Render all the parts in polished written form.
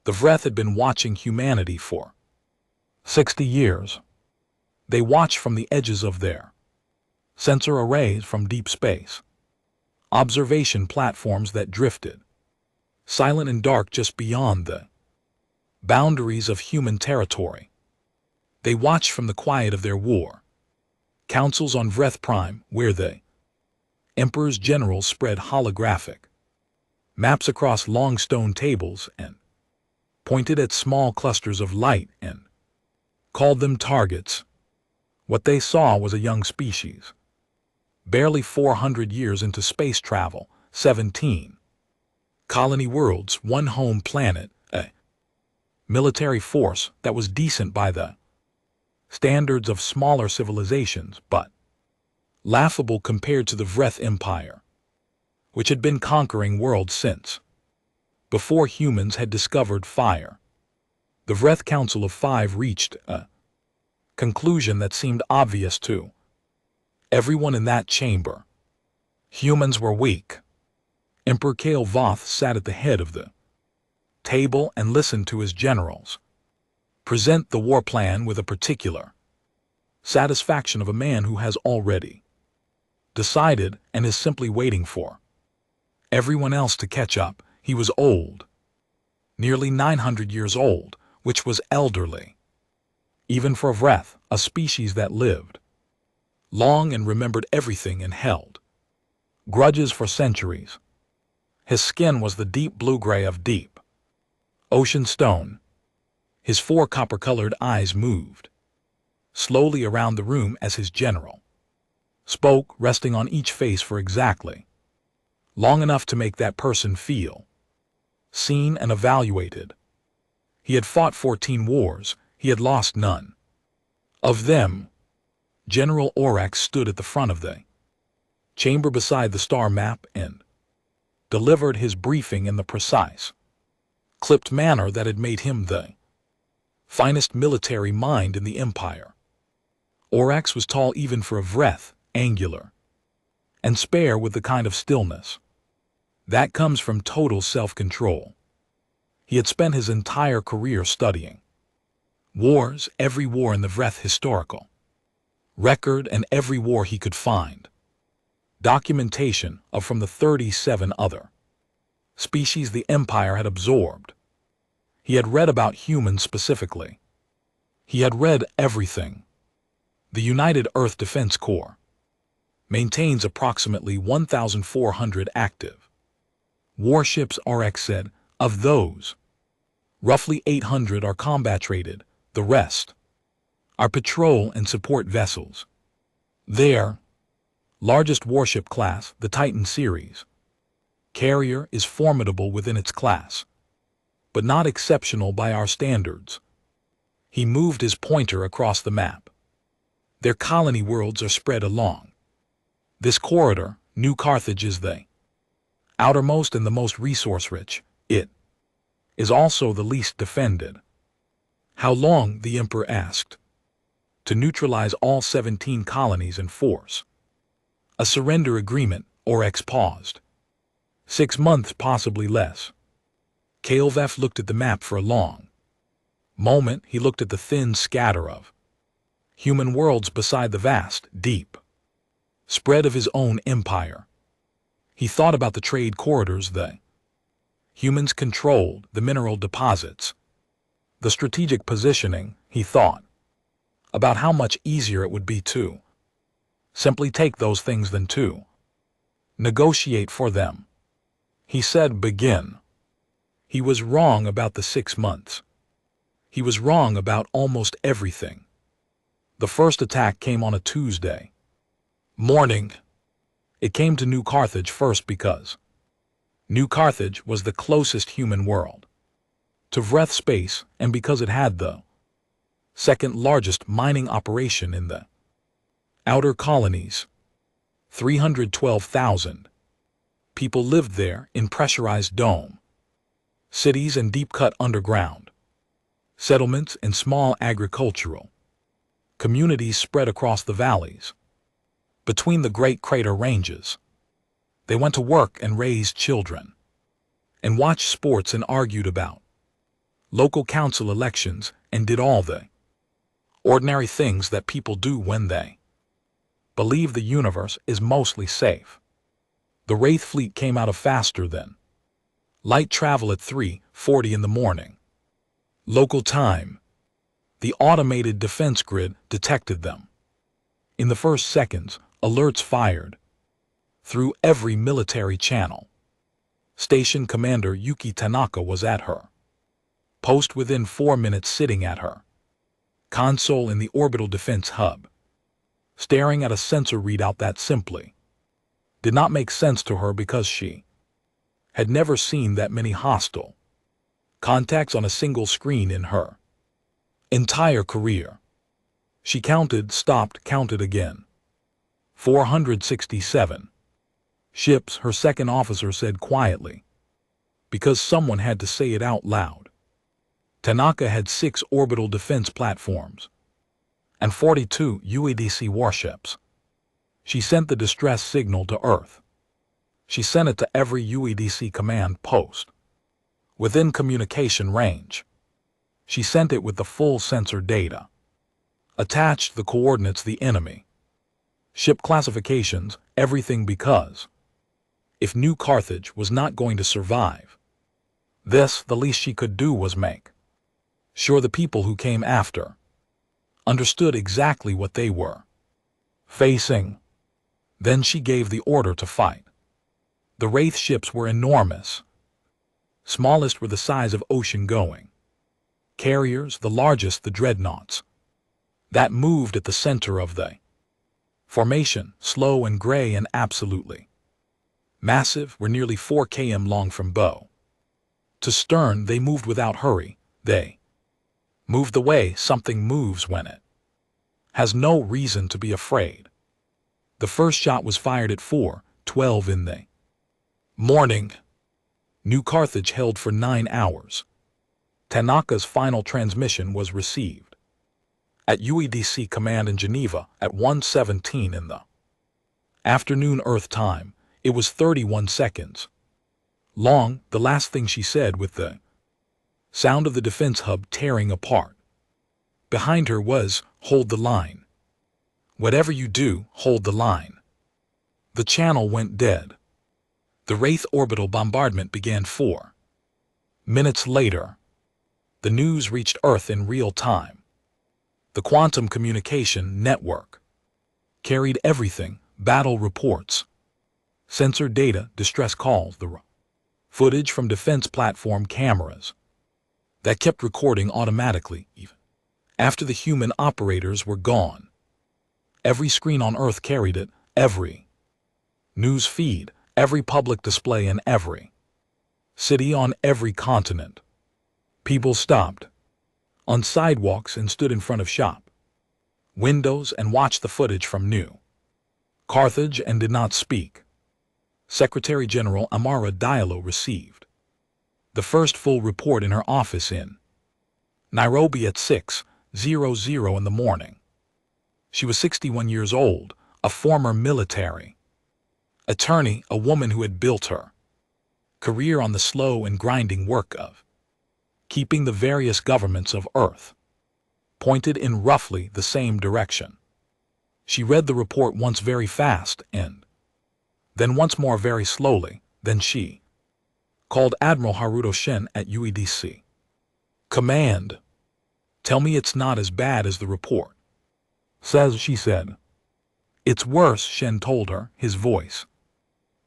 The Vreth had been watching humanity for 60 years. They watched from the edges of their sensor arrays from deep space, observation platforms that drifted, silent and dark just beyond the boundaries of human territory. They watched from the quiet of their war councils on Vreth Prime, where the Emperor's generals spread holographic maps across long stone tables and pointed at small clusters of light and called them targets. What they saw was a young species, barely 400 years into space travel, 17 colony worlds, one home planet, a military force that was decent by the standards of smaller civilizations, but laughable compared to the Vreth Empire, which had been conquering worlds since before humans had discovered fire. The Vreth Council of Five reached a conclusion that seemed obvious to everyone in that chamber. Humans were weak. Emperor Kale Voth sat at the head of the table and listened to his generals present the war plan with a particular satisfaction of a man who has already decided and is simply waiting for everyone else to catch up. He was old, nearly 900 years old, which was elderly, even for Vreth, a species that lived long and remembered everything and held grudges for centuries. His skin was the deep blue-gray of deep ocean stone. His 4 copper-colored eyes moved slowly around the room as his general spoke, resting on each face for exactly long enough to make that person feel seen and evaluated. He had fought 14 wars. He had lost none of them. General Orax stood at the front of the chamber beside the star map and delivered his briefing in the precise, clipped manner that had made him the finest military mind in the Empire. Orax was tall even for a Vreth, angular, and spare with the kind of stillness that comes from total self-control. He had spent his entire career studying wars, every war in the Vreth historical record and every war he could find documentation of from the 37 other species the Empire had absorbed. He had read about humans specifically. He had read everything. The United Earth Defense Corps maintains approximately 1,400 active warships, Rx said. Of those, roughly 800 are combat-rated. The rest are patrol and support vessels. Their largest warship class, the Titan series carrier, is formidable within its class, but not exceptional by our standards. He moved his pointer across the map. Their colony worlds are spread along this corridor. New Carthage is the outermost and the most resource-rich. It is also the least defended. How long? The Emperor asked. To neutralize all 17 colonies and force a surrender agreement. Orex paused. 6 months, possibly less. Kael'Veth looked at the map for a long moment. He looked at the thin scatter of human worlds beside the vast, deep spread of his own empire. He thought about the trade corridors the humans controlled, the mineral deposits, the strategic positioning. He thought about how much easier it would be to simply take those things than to negotiate for them. He said, begin. He was wrong about the 6 months. He was wrong about almost everything. The first attack came on a Tuesday morning. It came to New Carthage first because New Carthage was the closest human world to Vreth space, and because it had the second largest mining operation in the outer colonies. 312,000 people lived there in pressurized dome cities and deep-cut underground settlements and small agricultural communities spread across the valleys between the great crater ranges. They went to work and raised children and watched sports and argued about local council elections, and did all the ordinary things that people do when they believe the universe is mostly safe. The Wraith fleet came out of faster than light travel at 3:40 in the morning. Local time. The automated defense grid detected them. In the first seconds, alerts fired through every military channel. Station Commander Yuki Tanaka was at her post within 4 minutes, sitting at her console in the orbital defense hub, staring at a sensor readout that simply did not make sense to her because she had never seen that many hostile contacts on a single screen in her entire career. She counted, stopped, counted again. 467 ships, her second officer said quietly, because someone had to say it out loud. Tanaka had 6 orbital defense platforms and 42 UADC warships. She sent the distress signal to Earth. She sent it to every UADC command post within communication range. She sent it with the full sensor data, attached the coordinates, the enemy ship classifications, everything, because if New Carthage was not going to survive this, the least she could do was make sure the people who came after understood exactly what they were facing. Then she gave the order to fight. The Wraith ships were enormous. Smallest were the size of ocean-going carriers, the largest the dreadnoughts that moved at the center of the formation, slow and gray and absolutely massive, were nearly 4 km long from bow to stern. They moved without hurry. They moved the way something moves when it has no reason to be afraid. The first shot was fired at 4:12 in the morning. New Carthage held for 9 hours. Tanaka's final transmission was received at UEDC Command in Geneva at 1:17 in the afternoon Earth time. It was 31 seconds long, the last thing she said, with the sound of the defense hub tearing apart. Behind her was, "Hold the line. Whatever you do, hold the line." The channel went dead. The Wraith orbital bombardment began 4 minutes later. The news reached Earth in real time. The quantum communication network carried everything: battle reports, sensor data, distress calls, the footage from defense platform cameras that kept recording automatically even after the human operators were gone. Every screen on Earth carried it, every news feed, every public display in every city on every continent. People stopped on sidewalks and stood in front of shop windows and watched the footage from New Carthage and did not speak. Secretary General Amara Diallo received the first full report in her office in Nairobi at 6:00 in the morning. She was 61 years old, a former military attorney, a woman who had built her career on the slow and grinding work of keeping the various governments of Earth pointed in roughly the same direction. She read the report once very fast and then once more very slowly. Then she called Admiral Haruto Shen at UEDC Command. "Tell me it's not as bad as the report says," she said. "It's worse," Shen told her. His voice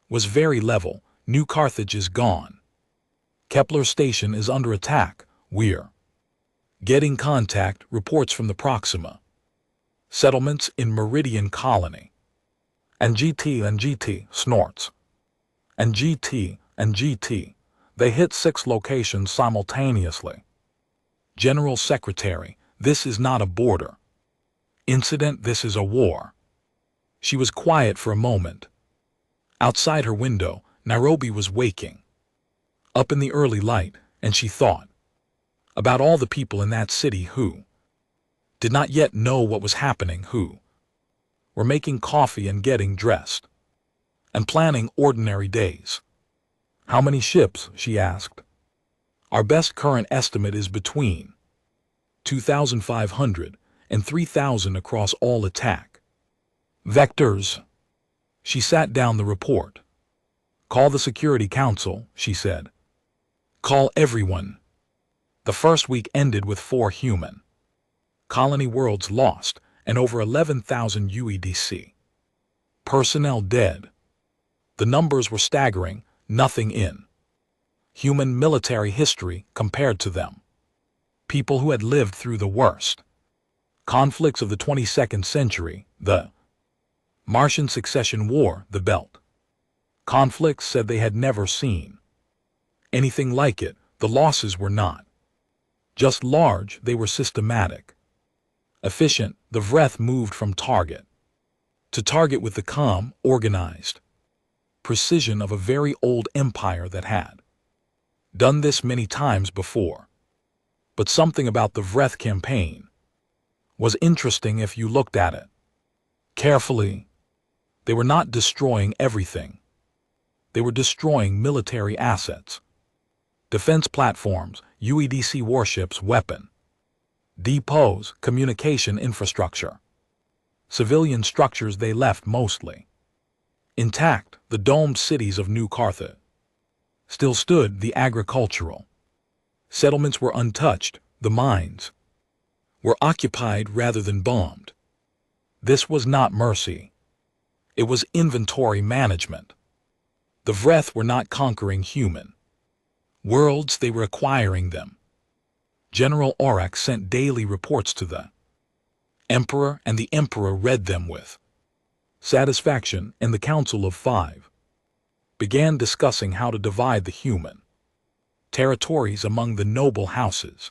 was very level. "New Carthage is gone. Kepler Station is under attack. We're getting contact reports from the Proxima settlements in Meridian Colony." And GT snorts. And GT. They hit 6 locations simultaneously. General Secretary, this is not a border incident, this is a war. She was quiet for a moment. Outside her window, Nairobi was waking up in the early light, and she thought about all the people in that city who did not yet know what was happening, who were making coffee and getting dressed and planning ordinary days. "How many ships?" she asked. Our best current estimate is between 2,500 and 3,000 across all attack vectors. She sat down the report. Call the Security Council, she said. Call everyone. The first week ended with 4 human colony worlds lost and over 11,000 UEDC personnel dead. The numbers were staggering, nothing in human military history compared to them. People who had lived through the worst conflicts of the 22nd century, the Martian Succession War, the Belt conflicts, said they had never seen anything like it. The losses were not just large, they were systematic. Efficient, the Vreth moved from target to target with the calm, organized precision of a very old empire that had done this many times before. But something about the Vreth campaign was interesting if you looked at it carefully. They were not destroying everything. They were destroying military assets, defense platforms, UEDC warships, weapon depots, communication infrastructure. Civilian structures they left mostly intact. The domed cities of New Carthage still stood. The agricultural settlements were untouched. The mines were occupied rather than bombed. This was not mercy. It was inventory management. The Vreth were not conquering human worlds, they were acquiring them. General Aurak sent daily reports to the Emperor, and the Emperor read them with satisfaction, and the Council of Five began discussing how to divide the human territories among the noble houses.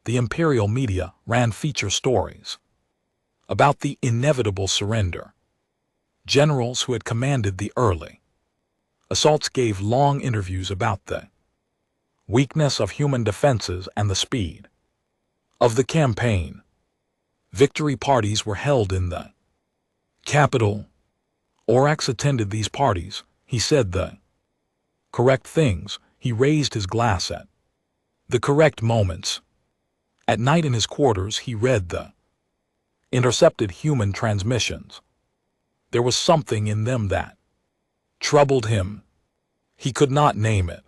The imperial media ran feature stories about the inevitable surrender. Generals who had commanded the early assaults gave long interviews about the weakness of human defenses and the speed of the campaign. Victory parties were held in the capital. Aurak attended these parties. He said the correct things. He raised his glass at the correct moments. At night in his quarters he read the intercepted human transmissions. There was something in them that troubled him. He could not name it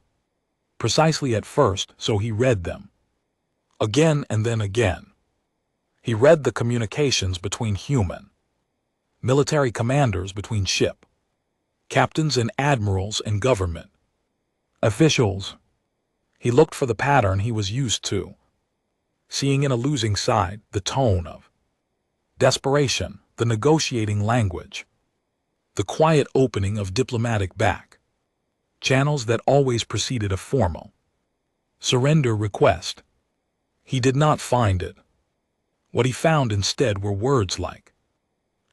precisely at first, so he read them again and then again. He read the communications between human military commanders, between ship captains and admirals and government officials. He looked for the pattern he was used to seeing in a losing side, the tone of desperation, the negotiating language, the quiet opening of diplomatic back channels that always preceded a formal surrender request. He did not find it. What he found instead were words like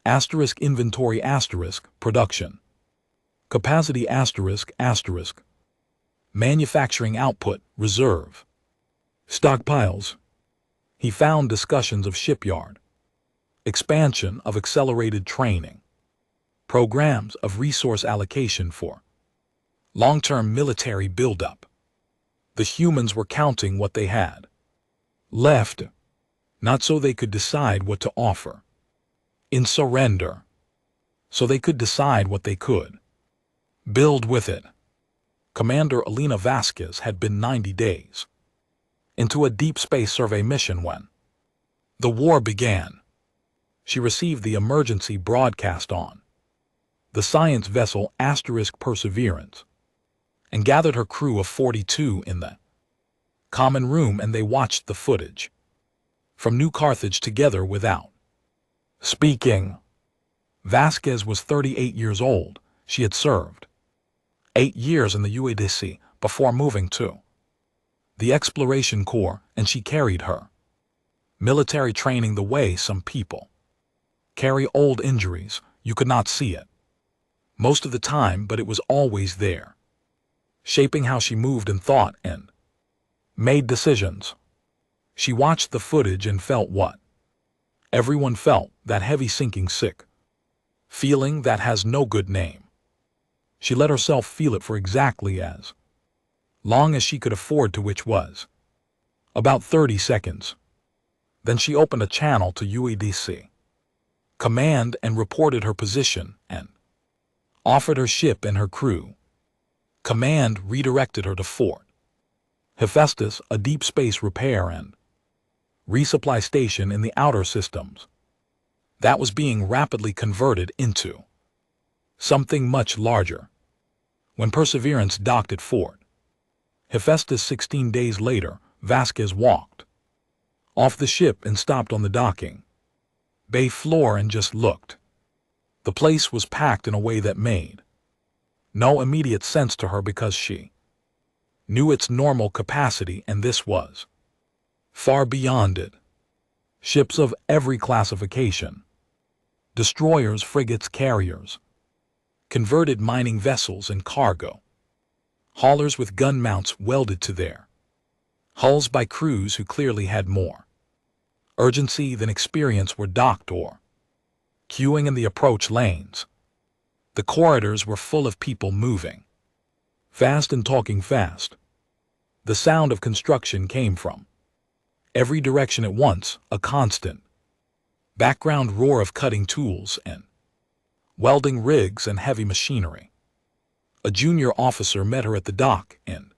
asterisk inventory asterisk production capacity asterisk asterisk manufacturing output reserve stockpiles. He found discussions of shipyard expansion, of accelerated training programs, of resource allocation for long-term military buildup. The humans were counting what they had left, not so they could decide what to offer in surrender, so they could decide what they could build with it. Commander Elena Vasquez had been 90 days into a deep space survey mission when the war began. She received the emergency broadcast on the science vessel asterisk Perseverance and gathered her crew of 42 in the common room, and they watched the footage from New Carthage together without speaking. Vasquez was 38 years old. She had served 8 years in the UEDC before moving to the Exploration Corps, and she carried her military training the way some people carry old injuries. You could not see it most of the time, but it was always there, shaping how she moved and thought and made decisions. She watched the footage and felt what everyone felt, that heavy sinking sick feeling that has no good name. She let herself feel it for exactly as long as she could afford to, which was about 30 seconds. Then she opened a channel to UEDC Command and reported her position and offered her ship and her crew. Command redirected her to Fort Hephaestus, a deep space repair and resupply station in the outer systems that was being rapidly converted into something much larger. When Perseverance docked at Fort Hephaestus 16 days later, Vasquez walked off the ship and stopped on the docking bay floor and just looked. The place was packed in a way that made no immediate sense to her because she knew its normal capacity, and this was far beyond it. Ships of every classification, destroyers, frigates, carriers, converted mining vessels and cargo haulers with gun mounts welded to their hulls by crews who clearly had more urgency than experience were docked or queuing in the approach lanes. The corridors were full of people moving fast and talking fast. The sound of construction came from every direction at once, a constant background roar of cutting tools and welding rigs and heavy machinery. A junior officer met her at the dock and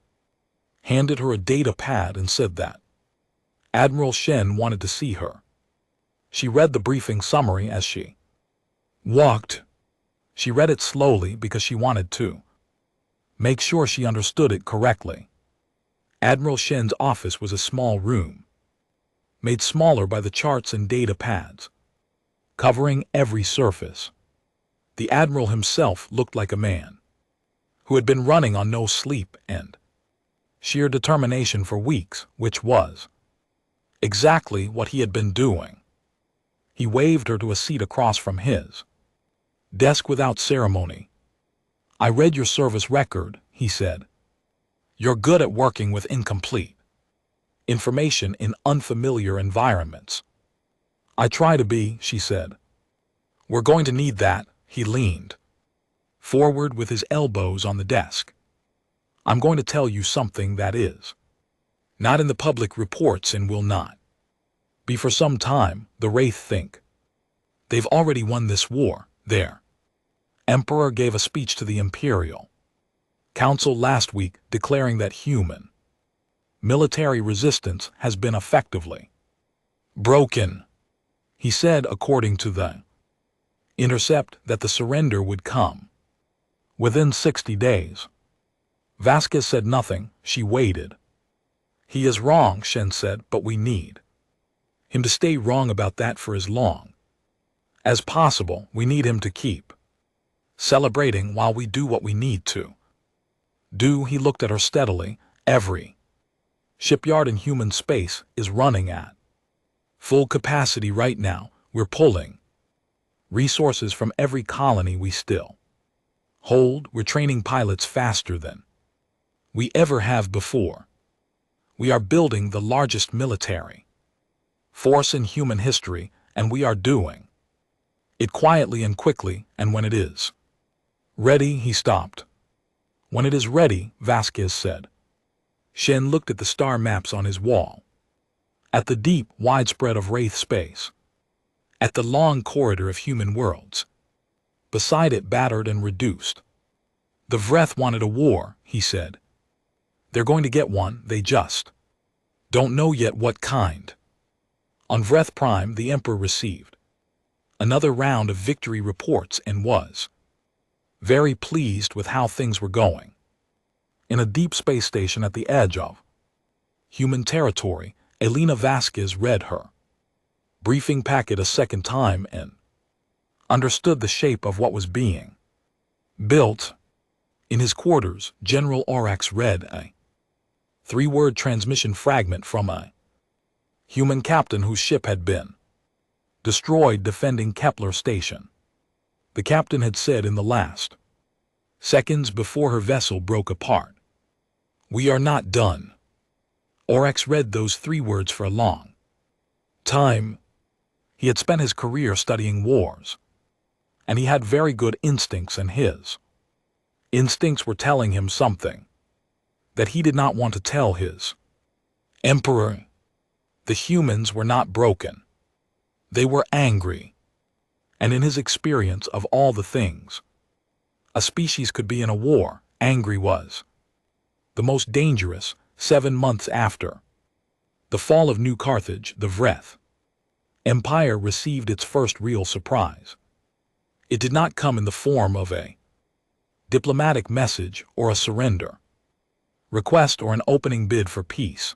handed her a data pad and said that Admiral Shen wanted to see her. She read the briefing summary as she walked. She read it slowly because she wanted to make sure she understood it correctly. Admiral Shen's office was a small room, made smaller by the charts and data pads, covering every surface. The Admiral himself looked like a man who had been running on no sleep and sheer determination for weeks, which was exactly what he had been doing. He waved her to a seat across from his desk without ceremony. "I read your service record," he said. "You're good at working with incomplete information in unfamiliar environments." "I try to be," she said. "We're going to need that." He leaned forward with his elbows on the desk. "I'm going to tell you something that is not in the public reports and will not be for some time. The Wraith think they've already won this war. Their Emperor gave a speech to the Imperial Council last week declaring that human military resistance has been effectively broken. He said, according to the Intercept, that the surrender would come within 60 days. Vasquez said nothing. She waited. "He is wrong," Shen said, "but we need him to stay wrong about that for as long as possible. We need him to keep celebrating while we do what we need to do." He looked at her steadily. "Every shipyard in human space is running at full capacity right now. We're pulling resources from every colony we still hold. We're training pilots faster than we ever have before. We are building the largest military force in human history, and we are doing it quietly and quickly, and when it is ready." He stopped. "When it is ready," Vasquez said. Shen looked at the star maps on his wall, at the deep, widespread of Wraith space, at the long corridor of human worlds. Beside it, battered and reduced. "The Vreth wanted a war," he said. "They're going to get one, they just don't know yet what kind." On Vreth Prime, the Emperor received another round of victory reports and was very pleased with how things were going. In a deep space station at the edge of human territory, Elena Vasquez read her briefing packet a second time and understood the shape of what was being built. In his quarters, General Aurex read a 3-word transmission fragment from a human captain whose ship had been destroyed defending Kepler Station. The captain had said in the last seconds before her vessel broke apart, "We are not done." Aurex read those 3 words for a long time. He had spent his career studying wars, and he had very good instincts, and his instincts were telling him something. that he did not want to tell his emperor. The humans were not broken. They were angry. And in his experience of all the things a species could be in a war, angry was the most dangerous. 7 months after the fall of New Carthage, the Vreth Empire received its first real surprise. It did not come in the form of a diplomatic message or a surrender request or an opening bid for peace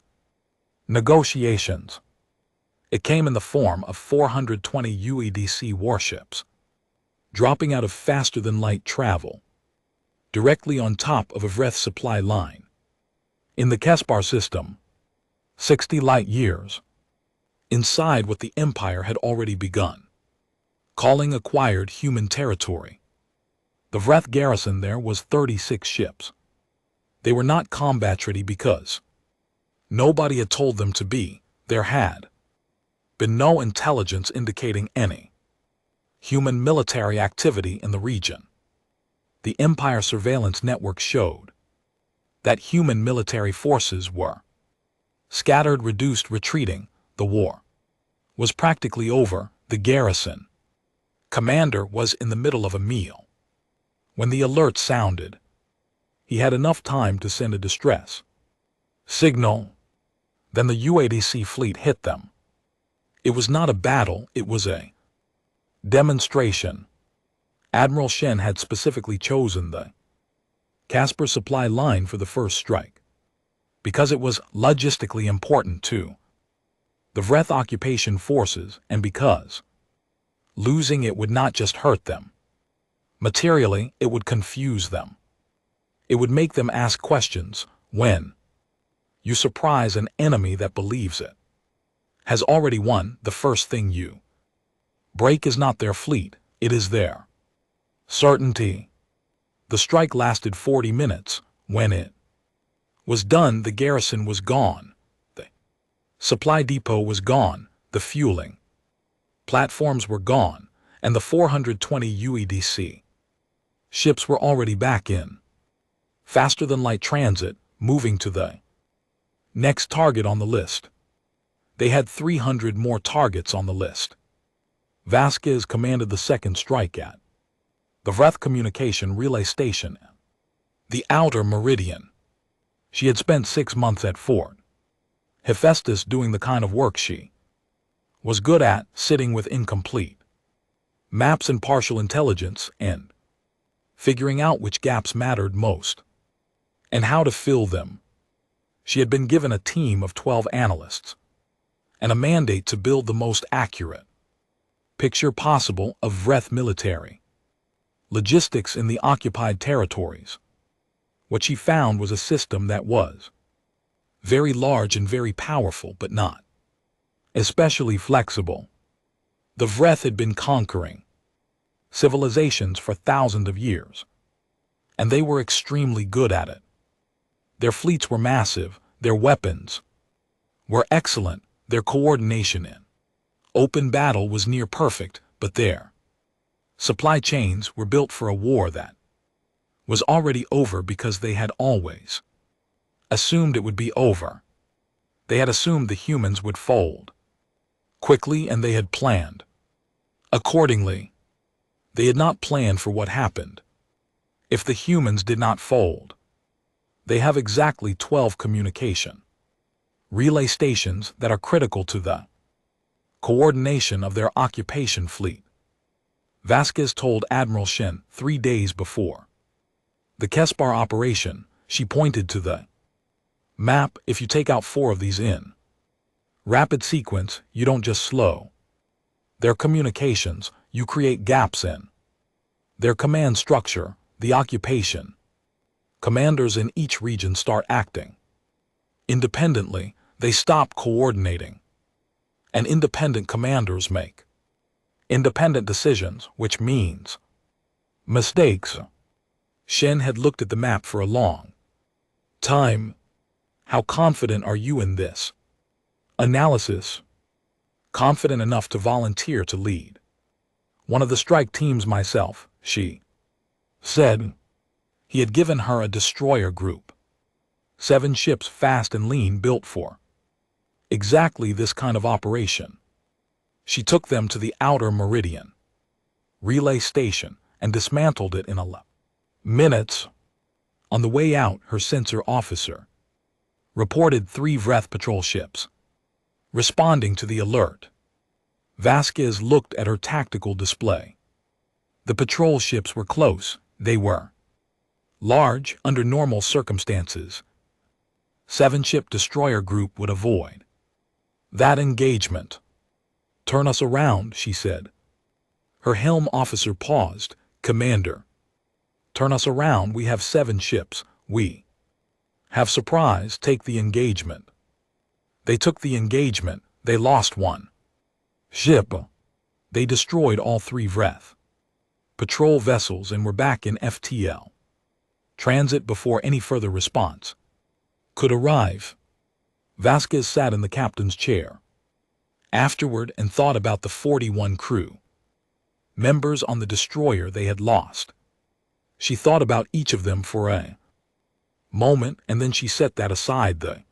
negotiations. It came in the form of 420 UEDC warships, dropping out of faster-than-light travel, directly on top of a Vreth supply line. In the Kespar system, 60 light-years inside what the Empire had already begun calling acquired human territory. The Vreth garrison there was 36 ships. They were not combat-ready because nobody had told them to be. There had been no intelligence indicating any human military activity in the region. The Empire surveillance network showed that human military forces were scattered, reduced, retreating. The war was practically over. The garrison commander was in the middle of a meal when the alert sounded. He had enough time to send a distress signal. Then the UADC fleet hit them. It was not a battle, it was a demonstration. Admiral Shen had specifically chosen the Casper supply line for the first strike because it was logistically important to the Vreth occupation forces and because losing it would not just hurt them. Materially, it would confuse them. It would make them ask questions. When you surprise an enemy that believes it has already won, the first thing you break is not their fleet, it is their certainty. The strike lasted 40 minutes. When it was done, the garrison was gone. The supply depot was gone. The fueling platforms were gone. And the 420 UEDC ships were already back in faster-than-light transit, moving to the next target on the list. They had 300 more targets on the list. Vasquez commanded the second strike at the Vreth Communication Relay Station, the Outer Meridian. She had spent 6 months at Fort Hephaestus doing the kind of work she was good at, sitting with incomplete maps and partial intelligence and figuring out which gaps mattered most and how to fill them. She had been given a team of 12 analysts and a mandate to build the most accurate picture possible of Vreth military logistics in the occupied territories. What she found was a system that was very large and very powerful, but not especially flexible. The Vreth had been conquering civilizations for thousands of years, and they were extremely good at it. Their fleets were massive, their weapons were excellent, their coordination in open battle was near perfect, but their supply chains were built for a war that was already over because they had always assumed it would be over. They had assumed the humans would fold quickly, and they had planned accordingly. They had not planned for what happened if the humans did not fold. They have exactly 12 communication relay stations that are critical to the coordination of their occupation fleet. Vasquez told Admiral Shen 3 days before the Kespar operation. She pointed to the map. If you take out 4 of these in rapid sequence, you don't just slow their communications, you create gaps in their command structure. The occupation commanders in each region start acting independently. They stop coordinating, and independent commanders make independent decisions, which means mistakes. Shen had looked at the map for a long time. How confident are you in this analysis? Confident enough to volunteer to lead one of the strike teams myself, she said. He had given her a destroyer group 7 ships fast and lean built for exactly this kind of operation. She took them to the outer meridian relay station and dismantled it in 11 minutes. On the way out, her sensor officer reported 3 Vreth patrol ships. Responding to the alert, Vasquez looked at her tactical display. The patrol ships were close. They were large under normal circumstances. 7-ship destroyer group would avoid that engagement. "Turn us around," she said. Her helm officer paused. "Commander, turn us around. We have 7 ships. We have surprise. Take the engagement." They took the engagement. They lost 1 ship. They destroyed all 3 Vreth patrol vessels and were back in FTL transit before any further response could arrive. Vasquez sat in the captain's chair afterward and thought about the 41 crew members on the destroyer they had lost. She thought about each of them for a moment, and then she set that aside the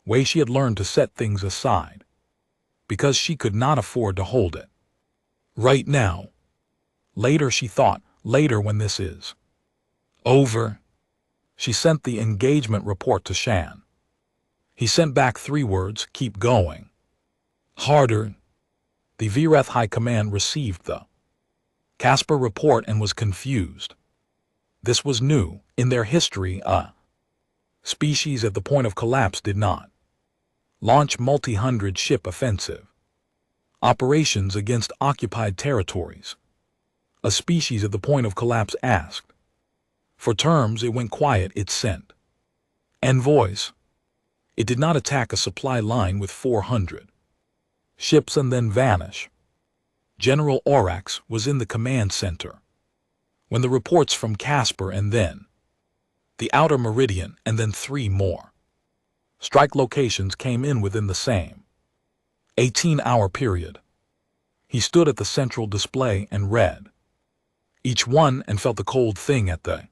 way she had learned to set things aside, because she could not afford to hold it right now. Later, she thought, later when this is over. She sent the engagement report to Shan. He sent back 3 words: "Keep going. Harder." The Vreth High Command received the Casper report and was confused. This was new in their history. A species at the point of collapse did not launch multi-hundred ship offensive operations against occupied territories. A species at the point of collapse asked for terms. It went quiet. It sent envoys. It did not attack a supply line with 400 ships and then vanish. General Orax was in the command center when the reports from Casper and then the outer meridian and then 3 more strike locations came in within the same 18-hour period. He stood at the central display and read each one and felt the cold thing at the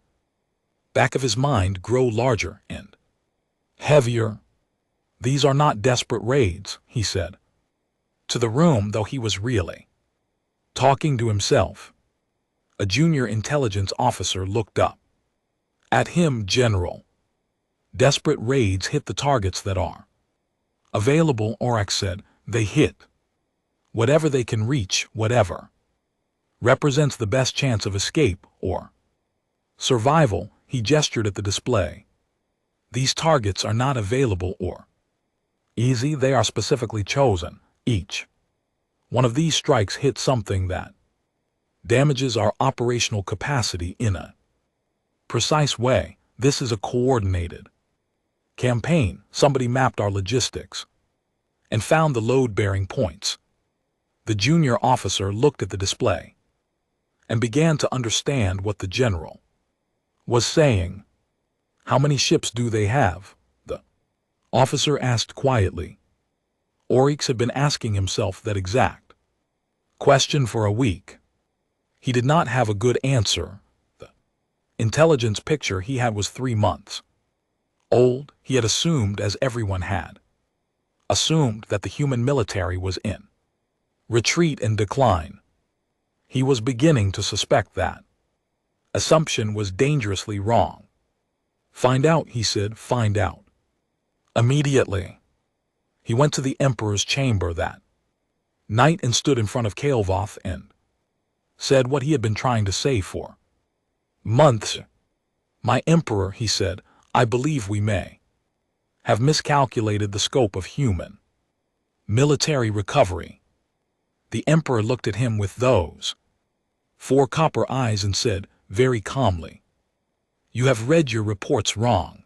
back of his mind grow larger and heavier. "These are not desperate raids," he said to the room, though he was really talking to himself. A junior intelligence officer looked up at him. "General, desperate raids hit the targets that are available," Orax said. "They hit whatever they can reach, whatever represents the best chance of escape or survival." He gestured at the display. "These targets are not available or easy. They are specifically chosen. Each one of these strikes hit something that damages our operational capacity in a precise way. This is a coordinated campaign. Somebody mapped our logistics and found the load-bearing points." The junior officer looked at the display and began to understand what the general was saying. "How many ships do they have?" the officer asked quietly. Oryx had been asking himself that exact question for a week. He did not have a good answer. The intelligence picture he had was 3 months old. He had assumed, as everyone had assumed, that the human military was in retreat and decline. He was beginning to suspect that assumption was dangerously wrong. "Find out," he said. "Find out immediately." He went to the Emperor's chamber that night and stood in front of Kael'voth and said what he had been trying to say for months. "My Emperor," he said, "I believe we may have miscalculated the scope of human military recovery." The Emperor looked at him with those 4 copper eyes and said, very calmly, "You have read your reports wrong.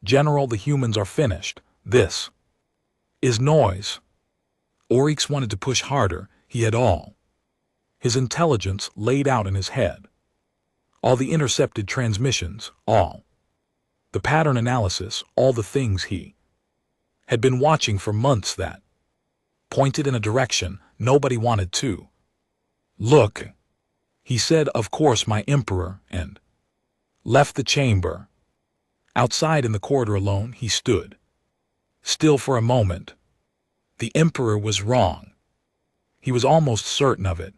General, the humans are finished. This is noise." Oryx wanted to push harder. He had all his intelligence laid out in his head. All the intercepted transmissions, all the pattern analysis, all the things he had been watching for months that pointed in a direction nobody wanted to look. He said, "Of course, my Emperor," and left the chamber. Outside in the corridor alone, he stood. Still for a moment. The Emperor was wrong. He was almost certain of it.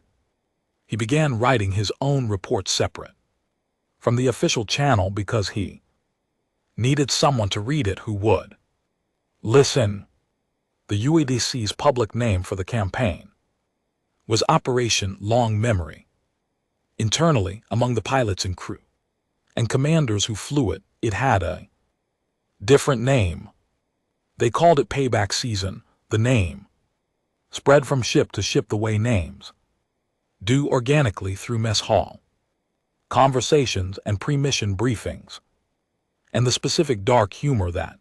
He began writing his own report separate from the official channel because he needed someone to read it who would listen. The UADC's public name for the campaign was Operation Long Memory. Internally, among the pilots and crew and commanders who flew it, it had a different name. They called it Payback Season. The name spread from ship to ship the way names do organically through mess hall conversations and pre-mission briefings, and the specific dark humor that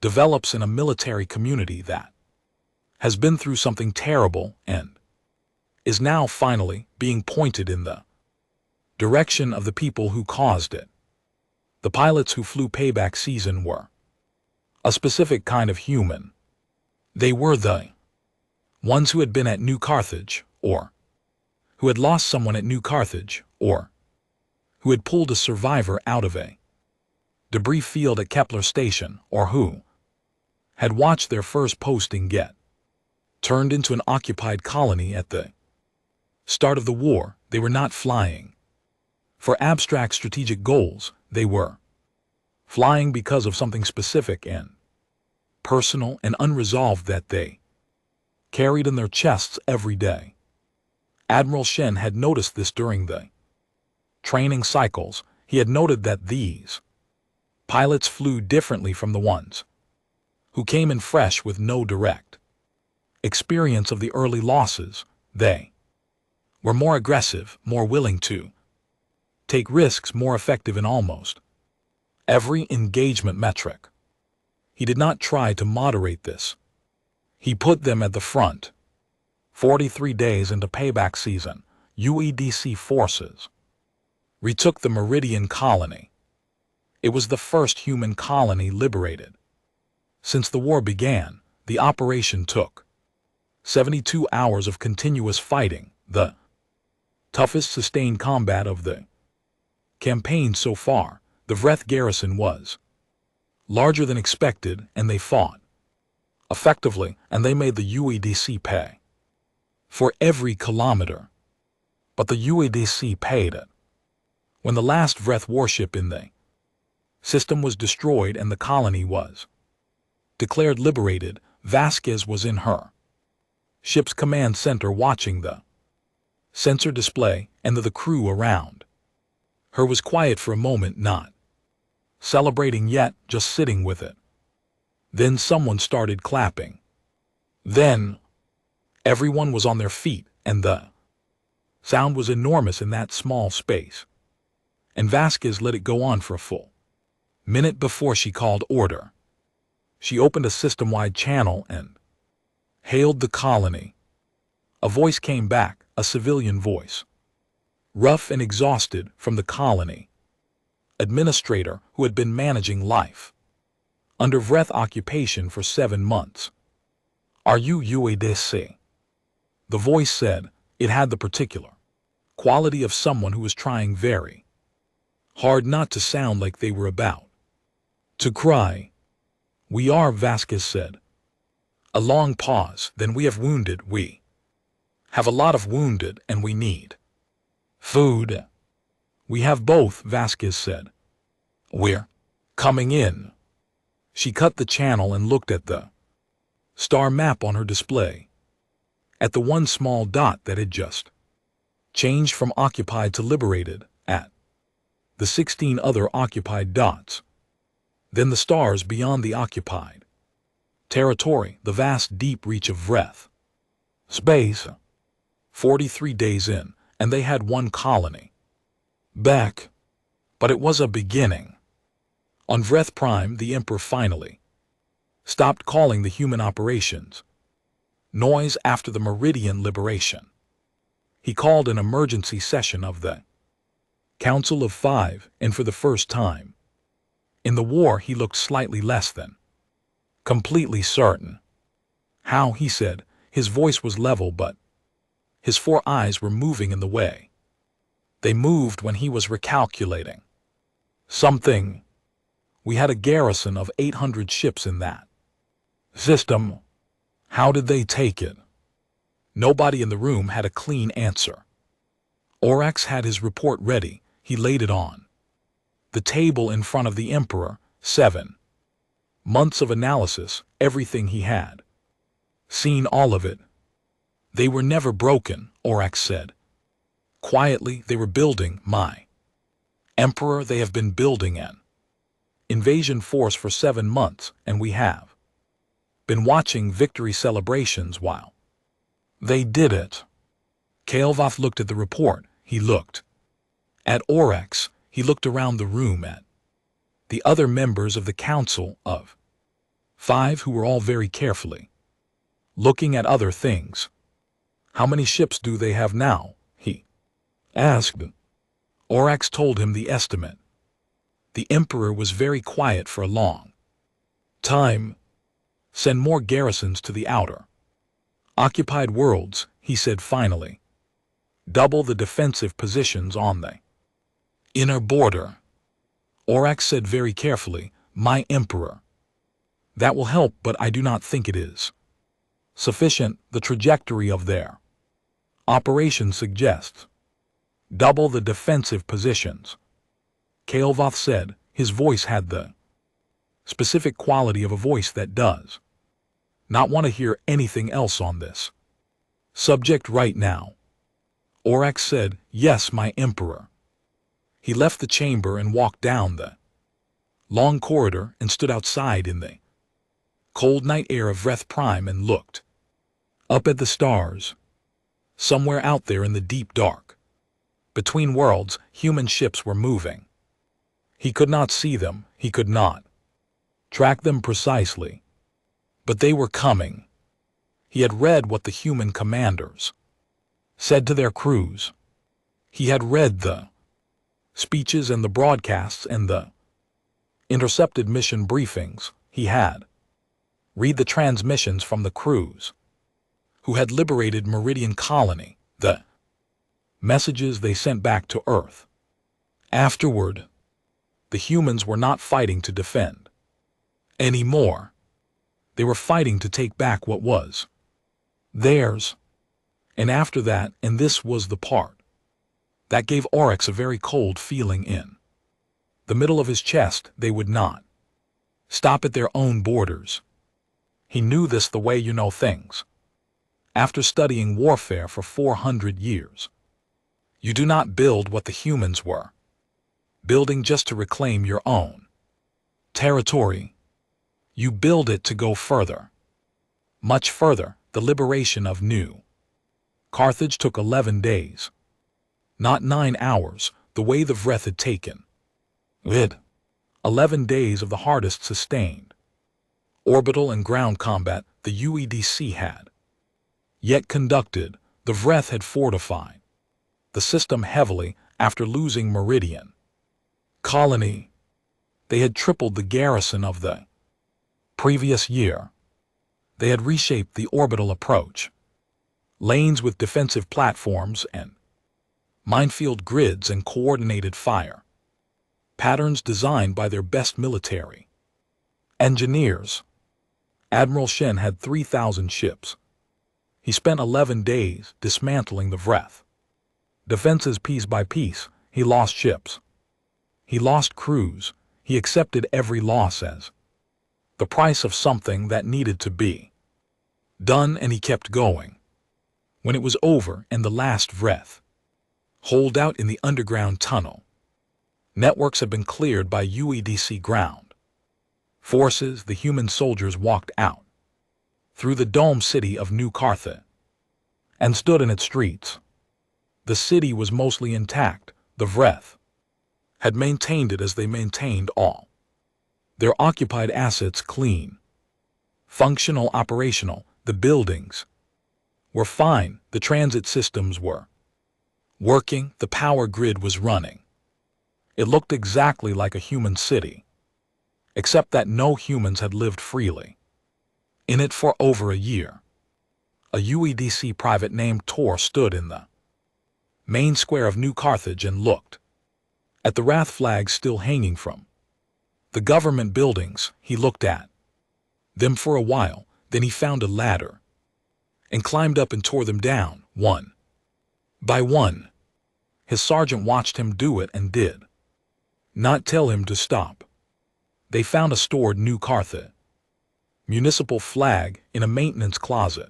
develops in a military community that has been through something terrible and is now finally being pointed in the direction of the people who caused it. The pilots who flew Payback Season were a specific kind of human. They were the ones who had been at New Carthage, or who had lost someone at New Carthage, or who had pulled a survivor out of a debris field at Kepler Station, or who had watched their first posting get turned into an occupied colony at the start of the war. They were not flying for abstract strategic goals. They were flying because of something specific and personal and unresolved that they carried in their chests every day. Admiral Shen had noticed this during the training cycles. He had noted that these pilots flew differently from the ones who came in fresh with no direct experience of the early losses. They were more aggressive, more willing to take risks, more effective in almost every engagement metric. He did not try to moderate this. He put them at the front. 43 days into Payback Season, UEDC forces retook the Meridian colony. It was the first human colony liberated. Since the war began, the operation took 72 hours of continuous fighting, the toughest sustained combat of the campaign so far. The Vreth garrison was larger than expected, and they fought effectively, and they made the UEDC pay for every kilometer. But the UEDC paid it when the last Vreth warship in the system was destroyed and the colony was declared liberated. Vasquez was in her ship's command center watching the sensor display, and the crew around her was quiet for a moment, not celebrating yet, just sitting with it. Then someone started clapping. Then everyone was on their feet, and the sound was enormous in that small space. And Vasquez let it go on for a full minute before she called order. She opened a system-wide channel and hailed the colony. A voice came back, a civilian voice, rough and exhausted, from the colony administrator who had been managing life under Vreth occupation for 7 months. "Are you UADC?" The voice said. It had the particular quality of someone who was trying very hard not to sound like they were about to cry. "We are," Vasquez said. A long pause. "Then we have wounded. We have a lot of wounded, and we need food." "We have both," Vasquez said. "We're coming in." She cut the channel and looked at the star map on her display, at the one small dot that had just changed from occupied to liberated, at the 16 other occupied dots, then the stars beyond the occupied territory, the vast deep reach of Vreth space. 43 days in, and they had one colony back. But it was a beginning. On Vreth Prime, the Emperor finally stopped calling the human operations noise after the Meridian liberation. He called an emergency session of the Council of Five, and for the first time in the war he looked slightly less than completely certain. "How?" he said. His voice was level, but his 4 eyes were moving in the way they moved when he was recalculating something. We had a garrison of 800 ships in that system. How did they take it? Nobody in the room had a clean answer. Orax had his report ready. He laid it on the table in front of the Emperor. 7 months of analysis, everything he had seen, all of it. They were never broken, Orax said. Quietly, they were building, my Emperor, they have been building an invasion force for 7 months, and we have been watching victory celebrations while they did it. Kael'Voth looked at the report. He looked at Orax. He looked around the room at the other members of the Council of 5 who were all very carefully looking at other things. How many ships do they have now? He asked. Orax told him the estimate. The Emperor was very quiet for a long time. Send more garrisons to the outer occupied worlds, he said finally. Double the defensive positions on the inner border. Orax said very carefully, my Emperor. That will help, but I do not think it is sufficient. The trajectory of their operation suggests double the defensive positions. Kael'Voth said. His voice had the specific quality of a voice that does not want to hear anything else on this subject right now. Orax said, yes, my Emperor. He left the chamber and walked down the long corridor and stood outside in the cold night air of Vreth Prime and looked up at the stars. Somewhere out there in the deep dark, between worlds, human ships were moving. He could not see them, he could not track them precisely. But they were coming. He had read what the human commanders said to their crews. He had read the speeches and the broadcasts and the intercepted mission briefings. He had read the transmissions from the crews who had liberated Meridian Colony, the messages they sent back to Earth. Afterward, the humans were not fighting to defend anymore. They were fighting to take back what was theirs. And after that, and this was the part that gave Orax a very cold feeling in the middle of his chest, they would not stop at their own borders. He knew this the way you know things. After studying warfare for 400 years, you do not build what the humans were building just to reclaim your own territory. You build it to go further, much further. The liberation of New Carthage took 11 days, not 9 hours, the way the Vreth had taken it. 11 days of the hardest sustained orbital and ground combat the UEDC had yet conducted. The Vreth had fortified the system heavily after losing Meridian Colony. They had tripled the garrison of the previous year. They had reshaped the orbital approach, lanes with defensive platforms and minefield grids and coordinated fire patterns designed by their best military engineers. Admiral Shen had 3,000 ships. He spent 11 days dismantling the Vreth defenses piece by piece. He lost ships. He lost crews. He accepted every loss as the price of something that needed to be done, and he kept going. When it was over and the last Vreth holed out in the underground tunnel, networks had been cleared by UEDC ground forces. The human soldiers walked out through the dome city of New Carthage and stood in its streets. The city was mostly intact. The Vreth had maintained it as they maintained all their occupied assets clean, functional, operational. The buildings were fine. The transit systems were working. The power grid was running. It looked exactly like a human city, except that no humans had lived freely in it for over a year. A UEDC private named Tor stood in the main square of New Carthage and looked at the Wrath flag still hanging from The government buildings, he looked at them for a while, then he found a ladder and climbed up and tore them down, one by one. His sergeant watched him do it and did not tell him to stop. They found a stored New Carthage municipal flag in a maintenance closet.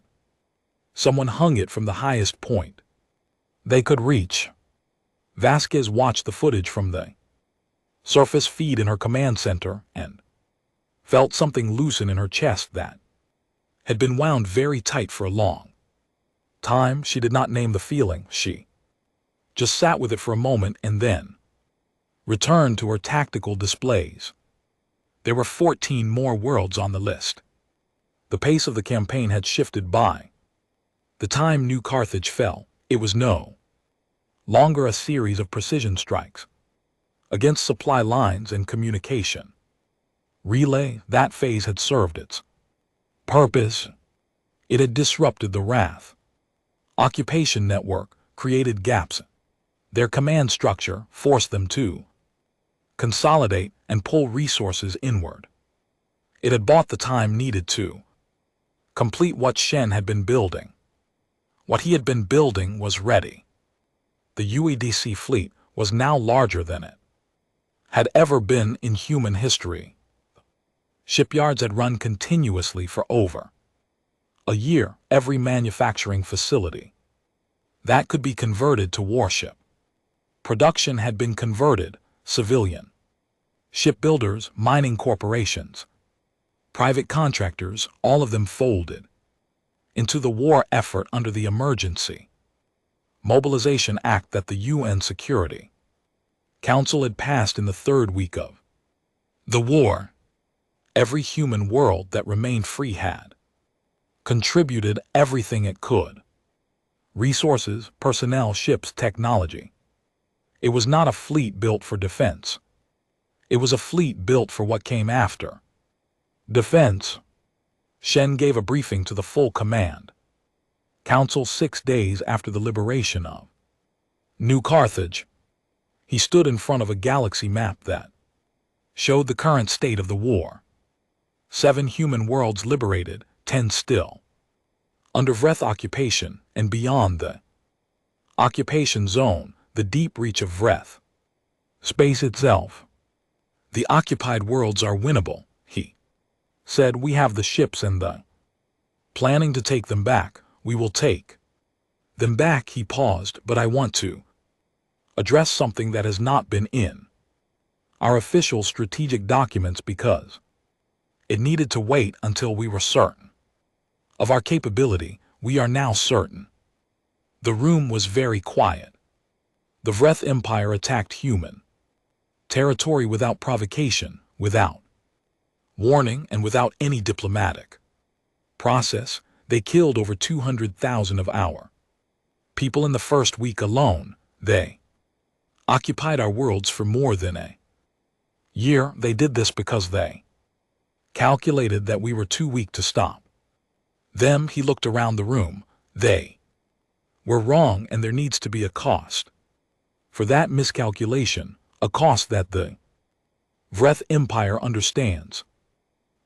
Someone hung it from the highest point they could reach. Vasquez watched the footage from the surface feed in her command center and felt something loosen in her chest that had been wound very tight for a long time. She did not name the feeling. She just sat with it for a moment and then returned to her tactical displays. There were 14 more worlds on the list. The pace of the campaign had shifted by the time New Carthage fell. It was no longer a series of precision strikes against supply lines and communication relay. That phase had served its purpose. It had disrupted the Wrath occupation network, created gaps. Their command structure forced them to consolidate and pull resources inward. It had bought the time needed to complete what Shen had been building. What he had been building was ready. The UEDC fleet was now larger than it had ever been in human history. Shipyards had run continuously for over a year. Every manufacturing facility that could be converted to warship production had been converted. Civilian shipbuilders, mining corporations, private contractors, all of them folded into the war effort under the Emergency Mobilization Act that the UN Security Council had passed in the third week of the war. Every human world that remained free had contributed everything it could: resources, personnel, ships, technology. It was not a fleet built for defense. It was a fleet built for what came after defense. Shen gave a briefing to the full command council 6 days after the liberation of New Carthage. He stood in front of a galaxy map that showed the current state of the war. 7 human worlds liberated, 10 still under Vreth occupation, and beyond the occupation zone, the deep reach of Vreth space itself. The occupied worlds are winnable, he said. We have the ships and the planning to take them back. We will take them back. He paused. But I want to address something that has not been in our official strategic documents because it needed to wait until we were certain of our capability. We are now certain. The room was very quiet. The Vreth Empire attacked human territory without provocation, without warning, and without any diplomatic process. They killed over 200,000 of our people in the first week alone. They occupied our worlds for more than a year. They did this because they calculated that we were too weak to stop them. He looked around the room. They were wrong, and there needs to be a cost for that miscalculation, a cost that the Vreth Empire understands,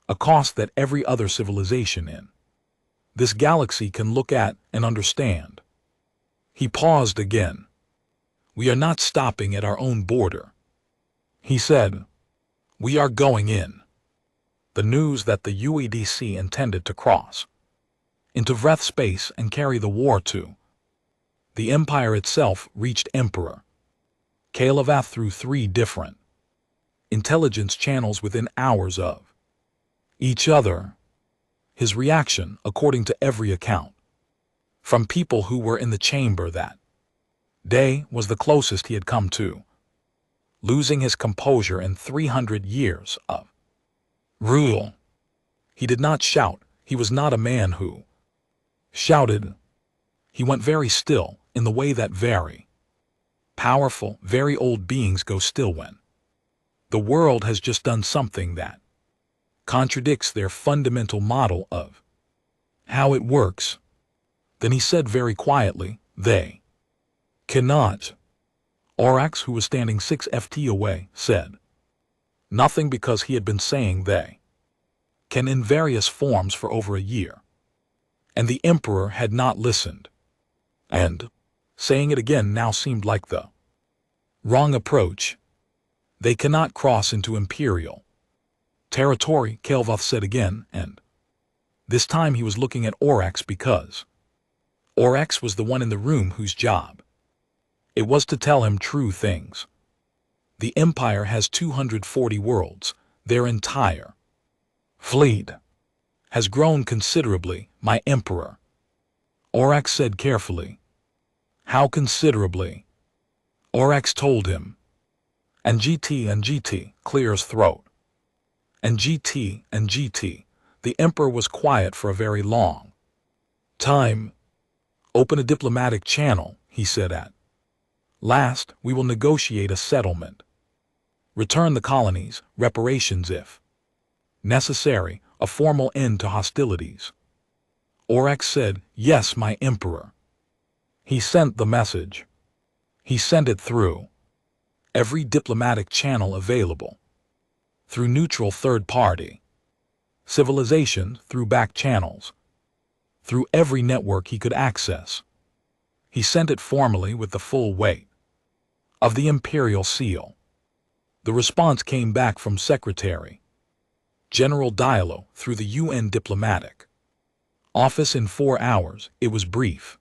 a cost that every other civilization in this galaxy can look at and understand. He paused again. We are not stopping at our own border, he said. We are going in. The news that the UEDC intended to cross into Vreth space and carry the war to the Empire itself reached Emperor Kalavath through 3 different intelligence channels within hours of each other. His reaction, according to every account from people who were in the chamber that day, was the closest he had come to losing his composure in 300 years of rule. He did not shout. He was not a man who shouted. He went very still, in the way that very powerful, very old beings go still when the world has just done something that contradicts their fundamental model of how it works. Then he said very quietly, they cannot. Orax, who was standing 6 ft away, said Nothing, because he had been saying they can in various forms for over a year. And the emperor had not listened. And saying it again now seemed like the wrong approach. They cannot cross into imperial territory, Kelvoth said again, and this time he was looking at Oryx, because Oryx was the one in the room whose job it was to tell him true things. The Empire has 240 worlds. Their entire fleet has grown considerably, my Emperor. Oryx said carefully. How considerably? Oryx told him. And GT, clear his throat. And GT. The Emperor was quiet for a very long time. Open a diplomatic channel, he said at last. We will negotiate a settlement. Return the colonies, reparations if necessary, a formal end to hostilities. Oryx said, yes, my Emperor. He sent the message. He sent it through every diplomatic channel available, through neutral third-party civilization, through back channels, through every network he could access. He sent it formally with the full weight of the imperial seal. The response came back from Secretary General Diallo through the UN diplomatic office in 4 hours. It was brief.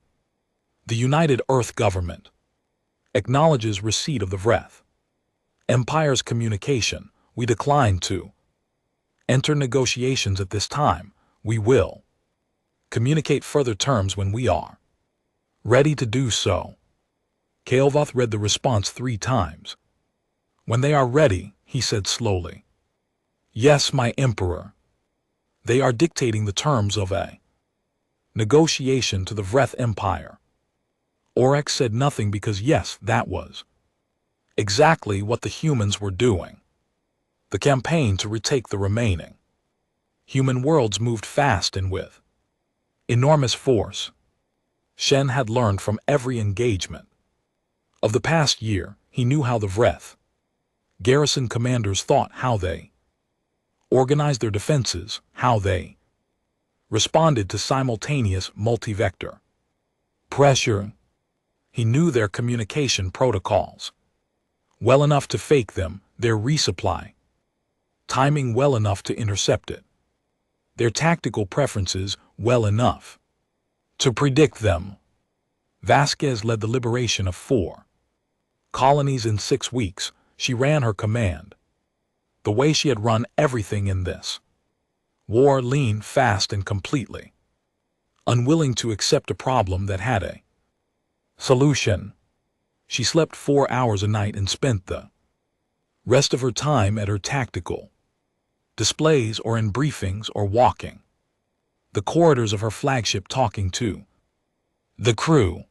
The United Earth Government acknowledges receipt of the Vreth Empire's communication. We decline to enter negotiations at this time. We will communicate further terms when we are ready to do so. Kelvoth read the response 3 times. When they are ready, he said slowly. Yes, my Emperor. They are dictating the terms of a negotiation to the Vreth Empire. Oryx said nothing, because yes, that was exactly what the humans were doing. The campaign to retake the remaining human worlds moved fast and with enormous force. Shen had learned from every engagement of the past year. He knew how the Vreth garrison commanders thought, how they organized their defenses, how they responded to simultaneous multi-vector pressure. He knew their communication protocols well enough to fake them, their resupply timing well enough to intercept it, their tactical preferences well enough to predict them. Vasquez led the liberation of 4 colonies in 6 weeks. She ran her command the way she had run everything in this war, lean, fast, and completely unwilling to accept a problem that had a solution. She slept 4 hours a night and spent the rest of her time at her tactical displays or in briefings or walking the corridors of her flagship, talking to the crew.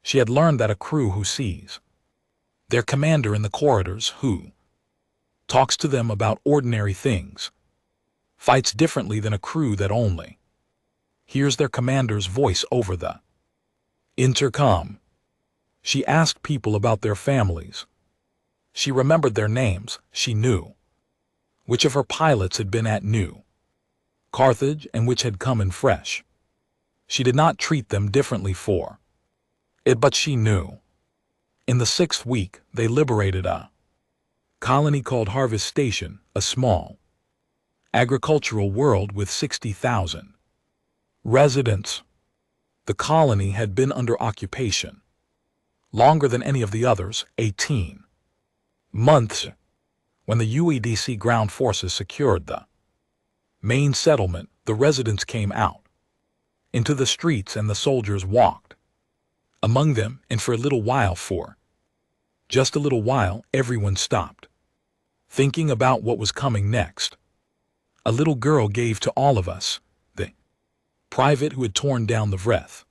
She had learned that a crew who sees their commander in the corridors, who talks to them about ordinary things, fights differently than a crew that only hears their commander's voice over the intercom. She asked people about their families. She remembered their names. She knew which of her pilots had been at New Carthage and which had come in fresh. She did not treat them differently for it, but she knew. In the 6th week, they liberated a colony called Harvest Station, a small agricultural world with 60,000 residents. The colony had been under occupation longer than any of the others, 18 months. When the UEDC ground forces secured the main settlement, the residents came out into the streets and the soldiers walked among them, and for a little while, for just a little while, everyone stopped, thinking about what was coming next. A little girl gave to all of us, the private who had torn down the Vreth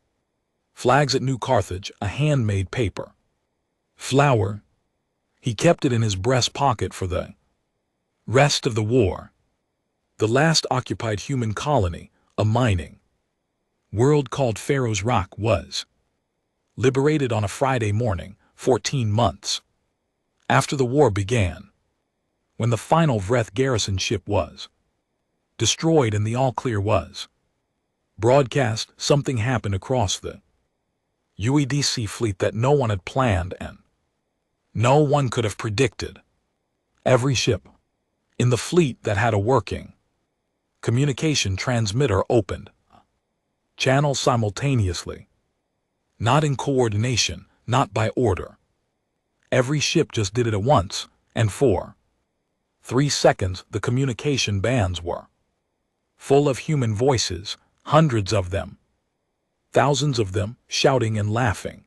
flags at New Carthage, a handmade paper flower. He kept it in his breast pocket for the rest of the war. The last occupied human colony, a mining world called Pharaoh's Rock, was liberated on a Friday morning, 14 months after the war began. When the final Vreth garrison ship was destroyed and the all-clear was broadcast, something happened across the UEDC fleet that no one had planned and no one could have predicted. Every ship in the fleet that had a working communication transmitter opened channels simultaneously, not in coordination, not by order. Every ship just did it at once, and for 3 seconds the communication bands were full of human voices, hundreds of them, thousands of them, shouting and laughing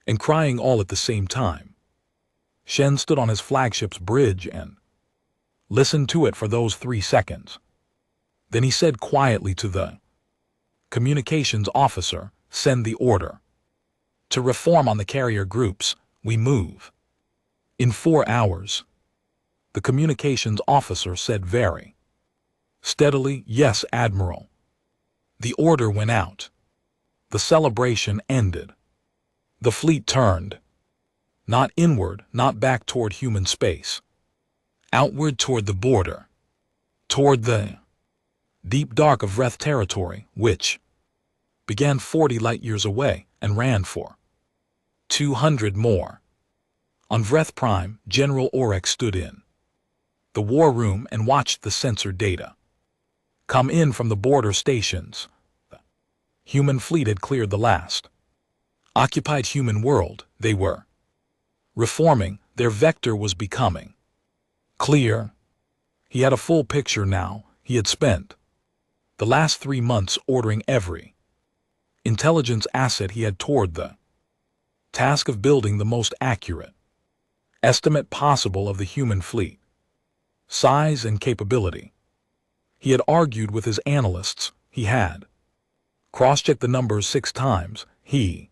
and crying all at the same time. Shen stood on his flagship's bridge and listened to it for those 3 seconds. Then he said quietly to the communications officer, "Send the order to reform on the carrier groups. We move in 4 hours." The communications officer said very steadily, "Yes, Admiral." The order went out. The celebration ended. The fleet turned, not inward, not back toward human space, outward toward the border, toward the deep dark of Vreth territory, which began 40 light-years away and ran for 200 more. On Vreth Prime, General Oryx stood in the war room and watched the sensor data come in from the border stations. The human fleet had cleared the last occupied human world. They were reforming. Their vector was becoming clear. He had a full picture now. He had spent the last 3 months ordering every intelligence asset he had toward the task of building the most accurate estimate possible of the human fleet, size and capability. He had argued with his analysts. He had cross-checked the numbers 6 times. He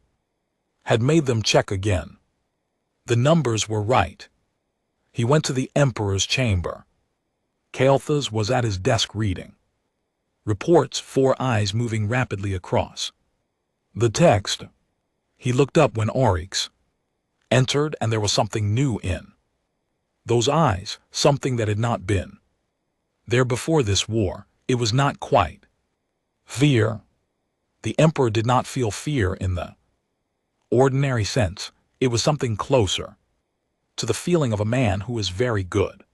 had made them check again. The numbers were right. He went to the Emperor's chamber. Kael'thas was at his desk reading reports, 4 eyes moving rapidly across the text. He looked up when Oryx entered, and there was something new in those eyes, something that had not been there before this war. It was not quite fear. The Emperor did not feel fear in the ordinary sense. It was something closer to the feeling of a man who is very good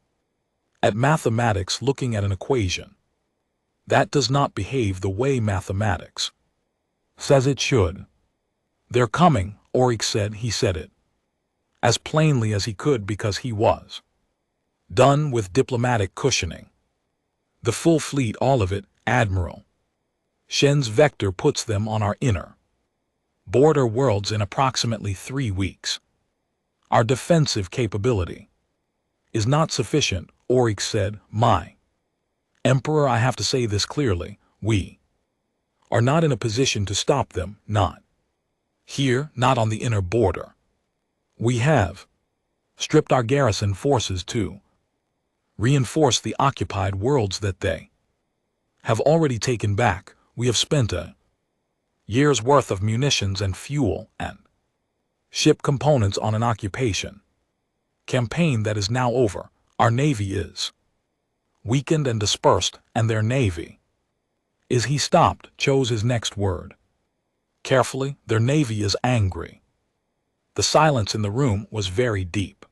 at mathematics looking at an equation that does not behave the way mathematics says it should. "They're coming," Oryx said. He said it as plainly as he could because he was done with diplomatic cushioning. "The full fleet, all of it, Admiral. Shen's vector puts them on our inner border worlds in approximately 3 weeks. Our defensive capability is not sufficient," Oryx said. "My Emperor, I have to say this clearly. We are not in a position to stop them, not here, not on the inner border. We have stripped our garrison forces to reinforce the occupied worlds that they have already taken back. We have spent a year's worth of munitions and fuel and ship components on an occupation campaign that is now over. Our navy is weakened and dispersed, and their navy is," he stopped, chose his next word carefully, "their navy is angry." The silence in the room was very deep.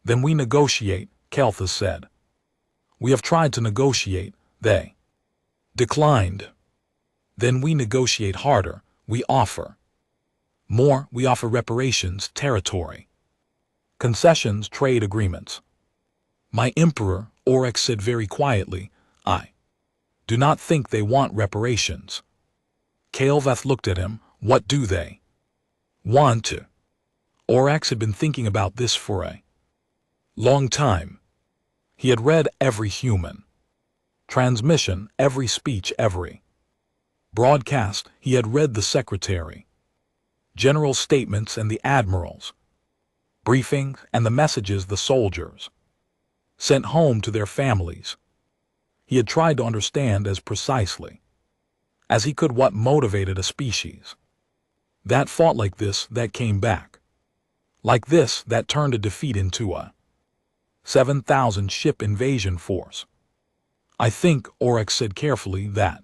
"Then we negotiate," Kael'thas said. "We have tried to negotiate. They declined." "Then we negotiate harder. We offer more. We offer reparations, territory, concessions, trade agreements." "My Emperor," Oryx said very quietly, "I do not think they want reparations." Kael'thas looked at him. "What do they want to?" Oryx had been thinking about this for a long time. He had read every human transmission, every speech, every broadcast. He had read the Secretary General's statements and the Admiral's briefings and the messages the soldiers sent home to their families. He had tried to understand as precisely as he could what motivated a species that fought like this, that came back like this, that turned a defeat into a 7,000 ship invasion force. I think, Oryx said carefully, that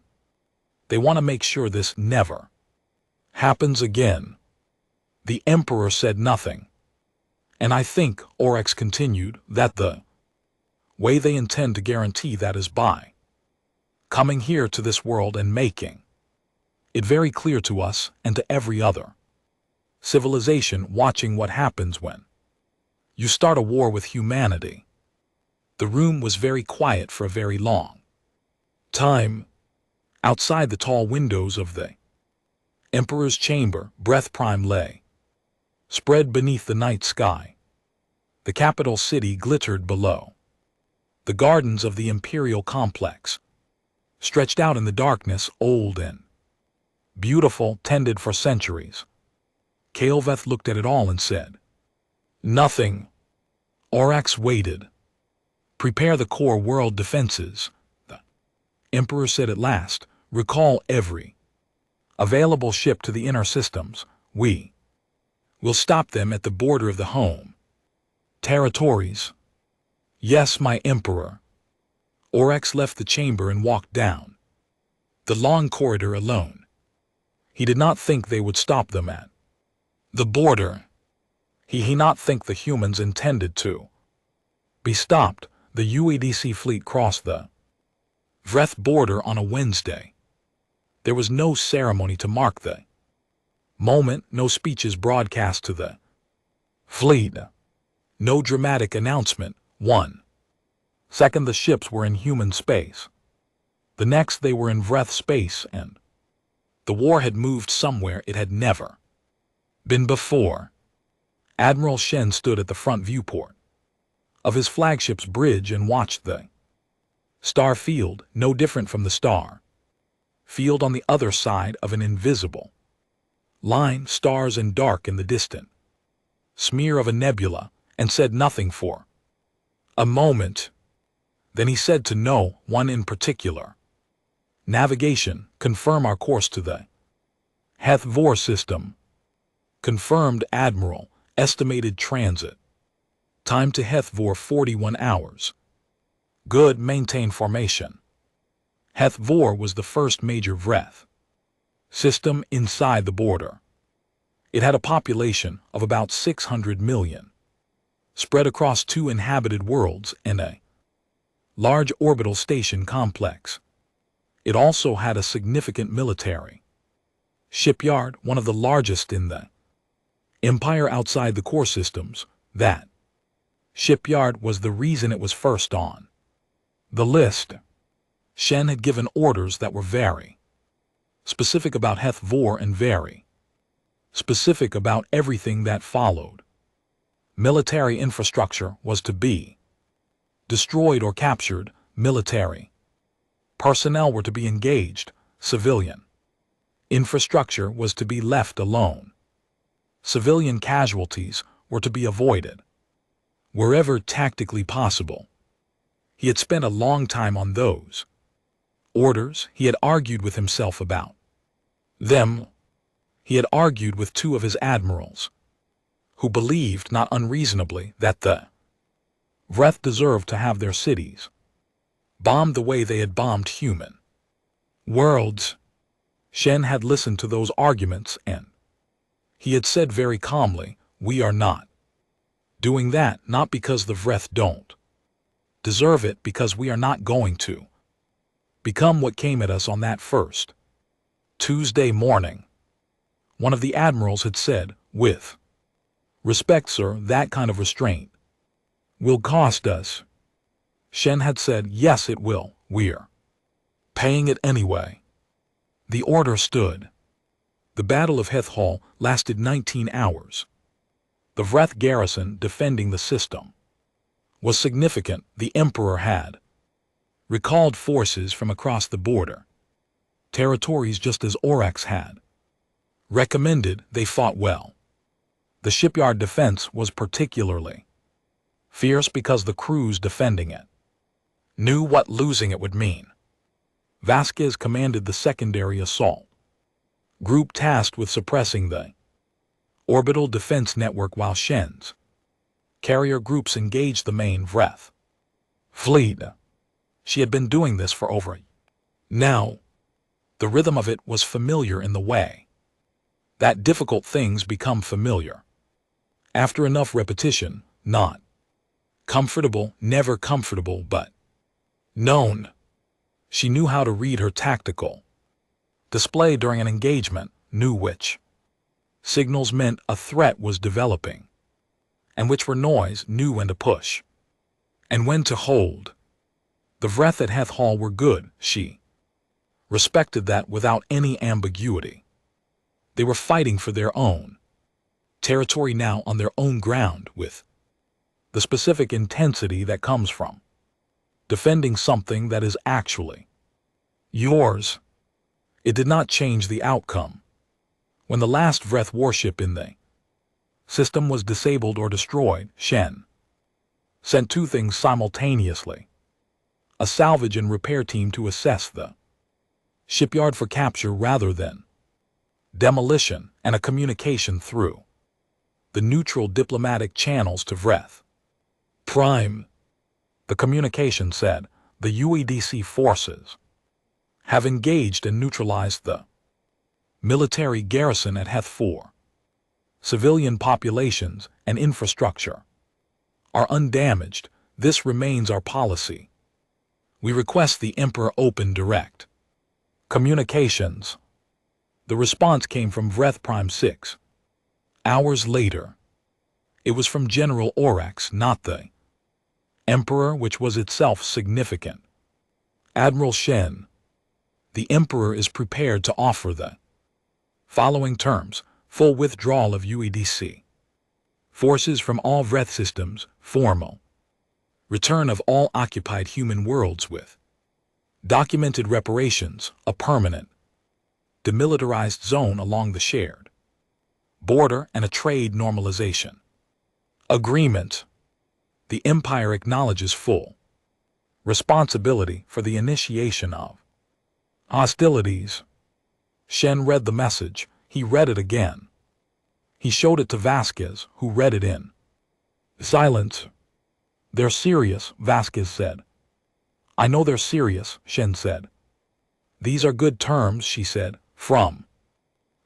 they want to make sure this never happens again. The Emperor said nothing. And I think, Oryx continued, that the way they intend to guarantee that is by coming here to this world and making it very clear to us and to every other civilization watching what happens when you start a war with humanity. The room was very quiet for a very long time. Outside the tall windows of the Emperor's chamber, Breath Prime lay spread beneath the night sky. The capital city glittered below. The gardens of the imperial complex stretched out in the darkness, old and beautiful, tended for centuries. Kael'Veth looked at it all and said, "Nothing." Oryx waited. "Prepare the core world defenses," the Emperor said at last. "Recall every available ship to the inner systems. We will stop them at the border of the home territories." "Yes, my Emperor." Oryx left the chamber and walked down the long corridor alone. He did not think they would stop them at the border. He did not think the humans intended to be stopped. The UADC fleet crossed the Vreth border on a Wednesday. There was no ceremony to mark the moment, no speeches broadcast to the fleet, no dramatic announcement. 1 second the ships were in human space. The next they were in Vreth space, and the war had moved somewhere it had never been before. Admiral Shen stood at the front viewport of his flagship's bridge and watched the star field, no different from the star field on the other side of an invisible line, stars and dark in the distant smear of a nebula, and said nothing for a moment. Then he said to no one in particular, "Navigation, confirm our course to the HFY system." "Confirmed, Admiral. Estimated transit time to HFY 41 hours. "Good, maintain formation." HFY was the first major Vreth system inside the border. It had a population of about 600 million, spread across 2 inhabited worlds and a large orbital station complex. It also had a significant military shipyard, one of the largest in the Empire outside the core systems. That shipyard was the reason it was first on the list. Shen had given orders that were very specific about HFY and very specific about everything that followed. Military infrastructure was to be destroyed or captured. Military personnel were to be engaged. Civilian infrastructure was to be left alone. Civilian casualties were to be avoided wherever tactically possible. He had spent a long time on those orders. He had argued with himself about them. He had argued with 2 of his admirals, who believed, not unreasonably, that the Vreth deserved to have their cities bombed the way they had bombed human worlds. Shen had listened to those arguments and he had said very calmly, "We are not doing that, not because the Vreth don't deserve it, because we are not going to become what came at us on that first Tuesday morning." One of the admirals had said, "With respect, sir, that kind of restraint will cost us." Shen had said, "Yes, it will. We're paying it anyway." The order stood. The Battle of HFY lasted 19 hours. The Vreth garrison defending the system was significant. The Emperor had recalled forces from across the border territories just as Oryx had recommended. They fought well. The shipyard defense was particularly fierce because the crews defending it knew what losing it would mean. Vasquez commanded the secondary assault group tasked with suppressing the orbital defense network, while Shen's Carrier groups engaged the main Vreth fleet. She had been doing this for over a year. Now, the rhythm of it was familiar in the way that difficult things become familiar. After enough repetition, not comfortable, never comfortable, but known. She knew how to read her tactical display during an engagement, knew which signals meant a threat was developing, and which were noise, knew when to push, and when to hold. The Vreth at Heth Hall were good, she respected that without any ambiguity. They were fighting for their own territory now on their own ground with the specific intensity that comes from defending something that is actually yours. It did not change the outcome. When the last Vreth warship in the system was disabled or destroyed, Shen sent two things simultaneously: a salvage and repair team to assess the shipyard for capture rather than demolition, and a communication through the neutral diplomatic channels to Vreth Prime. The communication said, the UEDC forces have engaged and neutralized the military garrison at Heth 4. Civilian populations and infrastructure are undamaged. This remains our policy. We request the Emperor open direct communications. The response came from Vreth Prime 6. Hours later, it was from General Orax, not the Emperor, which was itself significant. Admiral Shen, the Emperor is prepared to offer the following terms: full withdrawal of UEDC forces from all Vreth systems, formal return of all occupied human worlds with documented reparations, a permanent demilitarized zone along the shared border, and a trade normalization agreement. The Empire acknowledges full responsibility for the initiation of hostilities. Shen read the message. He read it again. He showed it to Vasquez, who read it in silence. They're serious, Vasquez said. I know they're serious, Shen said. These are good terms, she said. From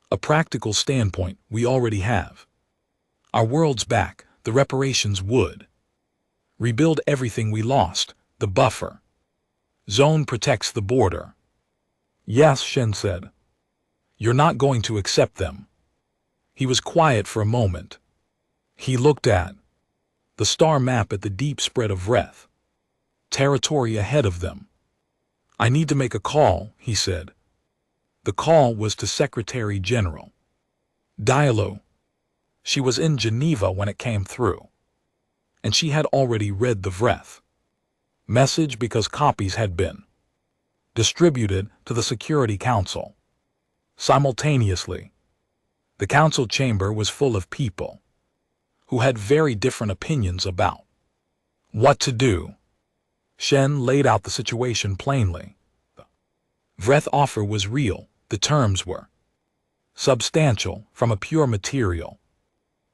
a practical standpoint, we already have our worlds back. The reparations would rebuild everything we lost. The buffer zone protects the border. Yes, Shen said. You're not going to accept them. He was quiet for a moment. He looked at the star map at the deep spread of Vreth territory ahead of them. I need to make a call, he said. The call was to Secretary General Diallo. She was in Geneva when it came through, and she had already read the Vreth message because copies had been distributed to the Security Council. Simultaneously, the council chamber was full of people who had very different opinions about what to do. Shen laid out the situation plainly. The Vreth offer was real. The terms were substantial from a pure material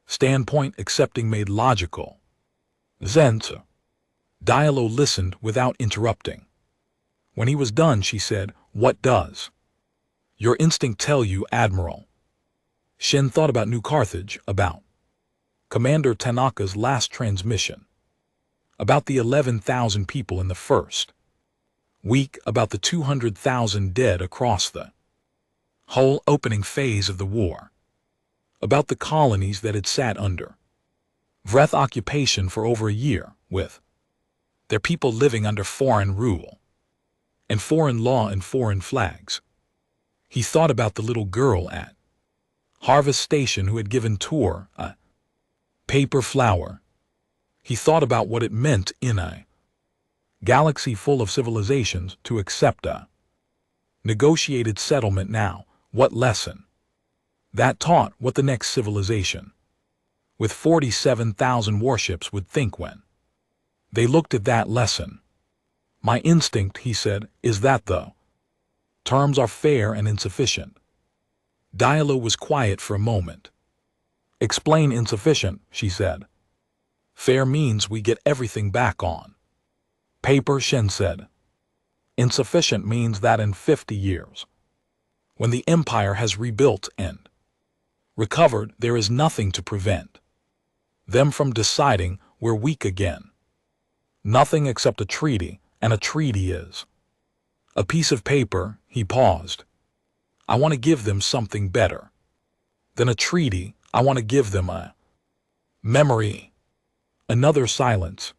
standpoint, accepting made logical sense. Diallo listened without interrupting. When he was done, she said, "What does your instinct tell you, Admiral?" Shen thought about New Carthage, about Commander Tanaka's last transmission, about the 11,000 people in the first week, about the 200,000 dead across the whole opening phase of the war, about the colonies that had sat under Vreth occupation for over a year, with their people living under foreign rule and foreign law and foreign flags. He thought about the little girl at Harvest Station who had given Tor a paper flower. He thought about what it meant in a galaxy full of civilizations to accept a negotiated settlement now. What lesson that taught, what the next civilization with 47,000 warships would think when they looked at that lesson. My instinct, he said, is that the terms are fair and insufficient. Diallo was quiet for a moment. Explain insufficient, she said. Fair means we get everything back on paper, Shen said. Insufficient means that in 50 years, when the empire has rebuilt and recovered, there is nothing to prevent them from deciding we're weak again. Nothing except a treaty, and a treaty is a piece of paper. He paused. I want to give them something better than a treaty. I want to give them a memory. Another silence.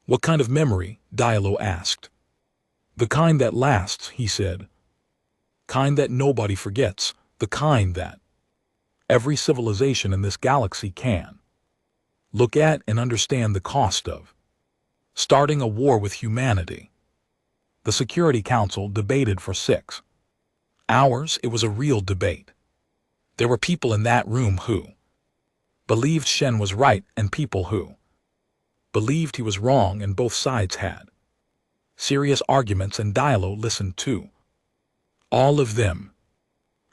What kind of memory? Diallo asked. The kind that lasts, he said. Kind that nobody forgets, the kind that every civilization in this galaxy can look at and understand the cost of starting a war with humanity. The Security Council debated for 6 hours. It was a real debate. There were people in that room who believed Shen was right and people who believed he was wrong, and both sides had serious arguments, and Diallo listened to all of them.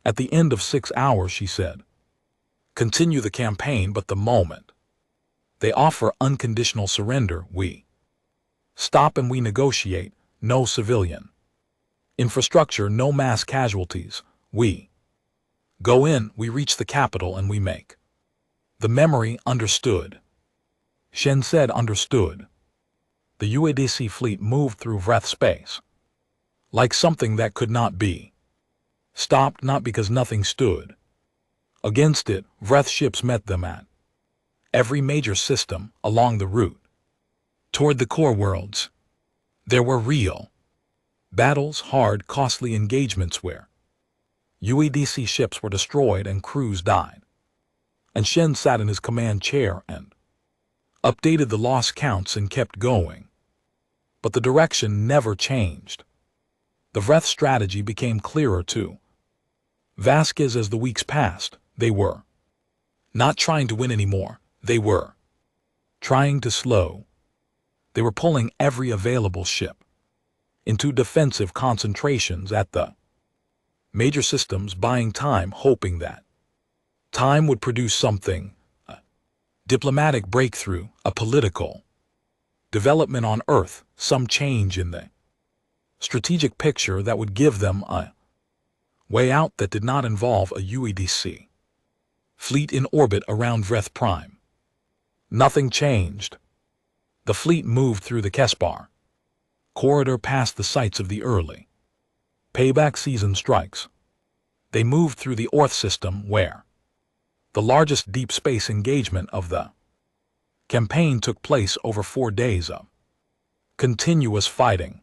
At the end of 6 hours, she said, continue the campaign, but the moment they offer unconditional surrender, we stop and we negotiate. No civilian infrastructure, no mass casualties. We go in, we reach the capital, and we make the memory. Understood? Shen said. Understood. The UADC fleet moved through Vreth space like something that could not be stopped, not because nothing stood against it. Vreth ships met them at every major system along the route toward the core worlds. There were real battles, hard, costly engagements where UADC ships were destroyed and crews died. And Shen sat in his command chair and updated the loss counts and kept going. But the direction never changed. The Vreth strategy became clearer too. Vasquez, as the weeks passed, they were not trying to win anymore. They were trying to slow. They were pulling every available ship into defensive concentrations at the major systems, buying time, hoping that time would produce something, a diplomatic breakthrough, a political development on Earth, some change in the strategic picture that would give them a way out that did not involve a UADC fleet in orbit around Vreth Prime. Nothing changed. The fleet moved through the Kespar corridor past the sites of the early payback season strikes. They moved through the Orth system, where the largest deep space engagement of the campaign took place over 4 days of continuous fighting.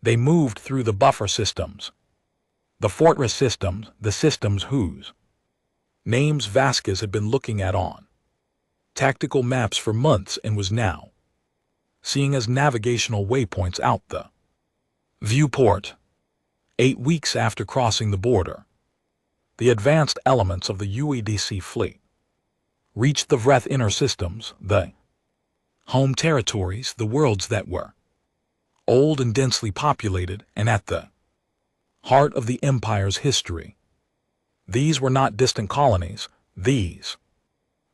They moved through the buffer systems, the fortress systems, the systems whose names Vasquez had been looking at on tactical maps for months and was now seeing as navigational waypoints out the viewport. 8 weeks after crossing the border, the advanced elements of the UADC fleet reached the Vreth inner systems, the home territories, the worlds that were old and densely populated and at the heart of the Empire's history. These were not distant colonies. These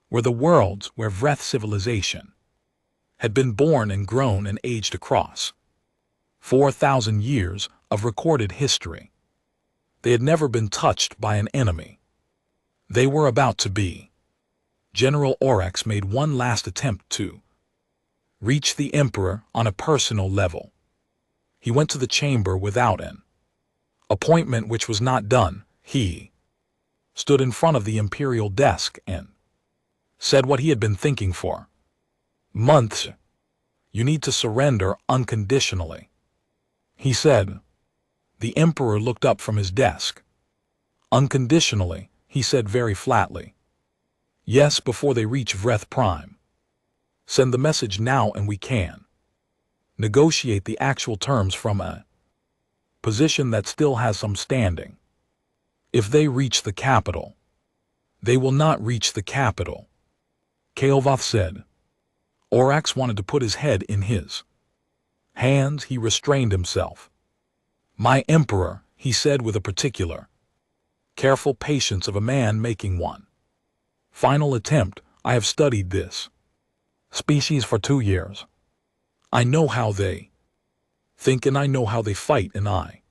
were the worlds where Vreth civilization had been born and grown and aged across 4,000 years of recorded history. They had never been touched by an enemy. They were about to be. General Oryx made one last attempt to reach the Emperor on a personal level. He went to the chamber without an appointment, which was not done. He stood in front of the Imperial desk and said what he had been thinking for months. You need to surrender unconditionally, he said. The Emperor looked up from his desk. Unconditionally, he said very flatly. Yes, before they reach Vreth Prime. Send the message now and we can negotiate the actual terms from a position that still has some standing. If they reach the capital, they will not reach the capital, Kael'Voth said. Oryx wanted to put his head in his hands. He restrained himself. My Emperor, he said with a particular careful patience of a man making one final attempt, I have studied this Species for 2 years. I know how they think and I know how they fight and I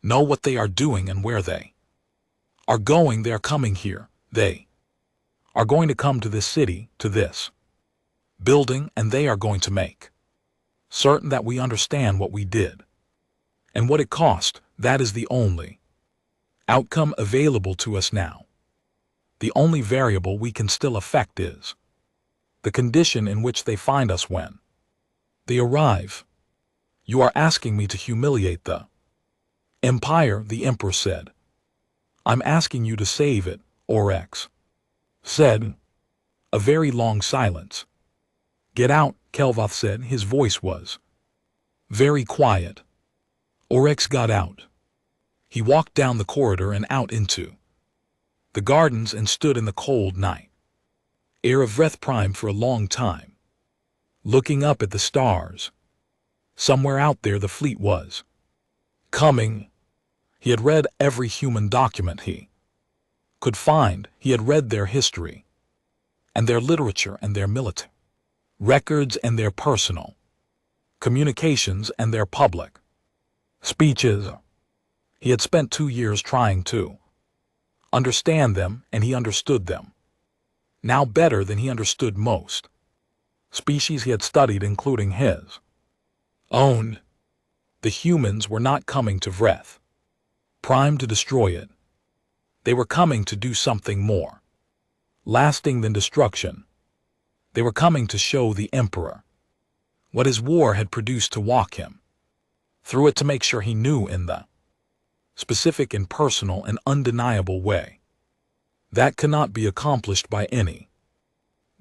know what they are doing and where they are going. They are coming here. They are going to come to this city, to this building, and they are going to make certain that we understand what we did and what it cost. That is the only outcome available to us now. The only variable we can still affect is the condition in which they find us when they arrive. You are asking me to humiliate the Empire, the Emperor said. I'm asking you to save it, Oryx said. A very long silence. Get out, Kelvoth said. His voice was very quiet. Oryx got out. He walked down the corridor and out into the gardens and stood in the cold night air of Vreth Prime for a long time, looking up at the stars. Somewhere out there the fleet was coming. He had read every human document he could find. He had read their history and their literature and their military records and their personal communications and their public speeches. He had spent 2 years trying to understand them, and he understood them now better than he understood most species he had studied, including his own. The humans were not coming to Vreth Prime to destroy it. They were coming to do something more lasting than destruction. They were coming to show the Emperor what his war had produced, to walk him through it, to make sure he knew in the specific and personal and undeniable way that cannot be accomplished by any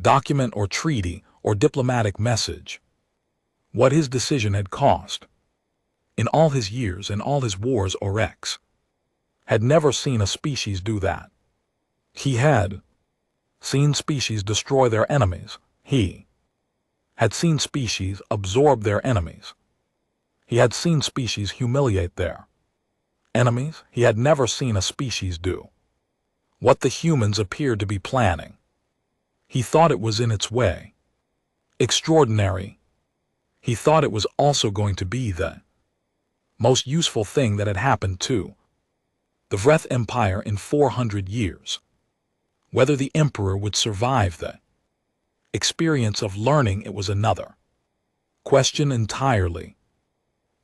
document or treaty or diplomatic message, what his decision had cost. In all his years and all his wars, Oryx had never seen a species do that. He had seen species destroy their enemies. He had seen species absorb their enemies. He had seen species humiliate their enemies. He had never seen a species do what the humans appeared to be planning. He thought it was in its way extraordinary. He thought it was also going to be the most useful thing that had happened to the Vreth Empire in 400 years. Whether the Emperor would survive the experience of learning it was another question entirely.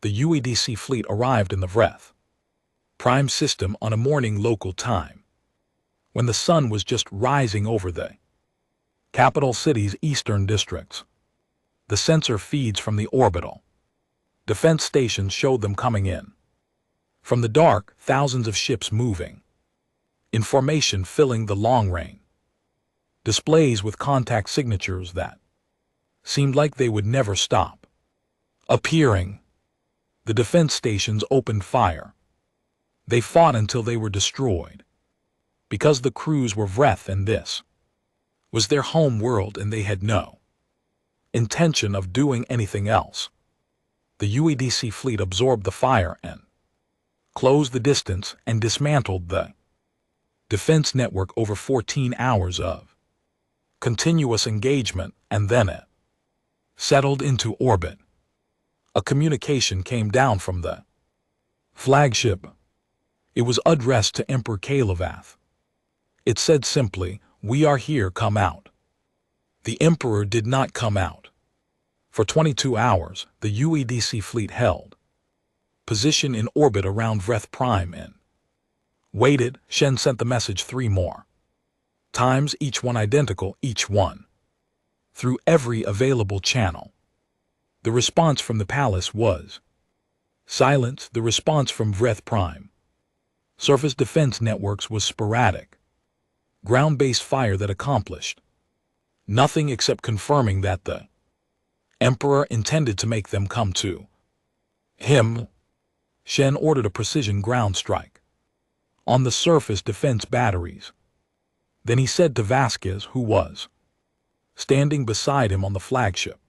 The UEDC fleet arrived in the Vreth Prime system on a morning local time, when the sun was just rising over the capital city's eastern districts. The sensor feeds from the orbital defense stations showed them coming in from the dark, thousands of ships moving in formation, filling the long-range displays with contact signatures that seemed like they would never stop appearing. The defense stations opened fire. They fought until they were destroyed, because the crews were Vreth and this was their home world and they had no intention of doing anything else. The UEDC fleet absorbed the fire and closed the distance and dismantled the defense network over 14 hours of continuous engagement, and then it settled into orbit. A communication came down from the flagship. It was addressed to Emperor Kalevath. It said simply, "We are here, come out." The Emperor did not come out. For 22 hours, the UEDC fleet held position in orbit around Vreth Prime and waited. Shen sent the message 3 more times, each one identical, each one through every available channel. The response from the palace was silence. The response from Vreth Prime surface defense networks was sporadic, ground-based fire that accomplished nothing except confirming that the Emperor intended to make them come to him. Shen ordered a precision ground strike on the surface defense batteries. Then he said to Vasquez, who was standing beside him on the flagship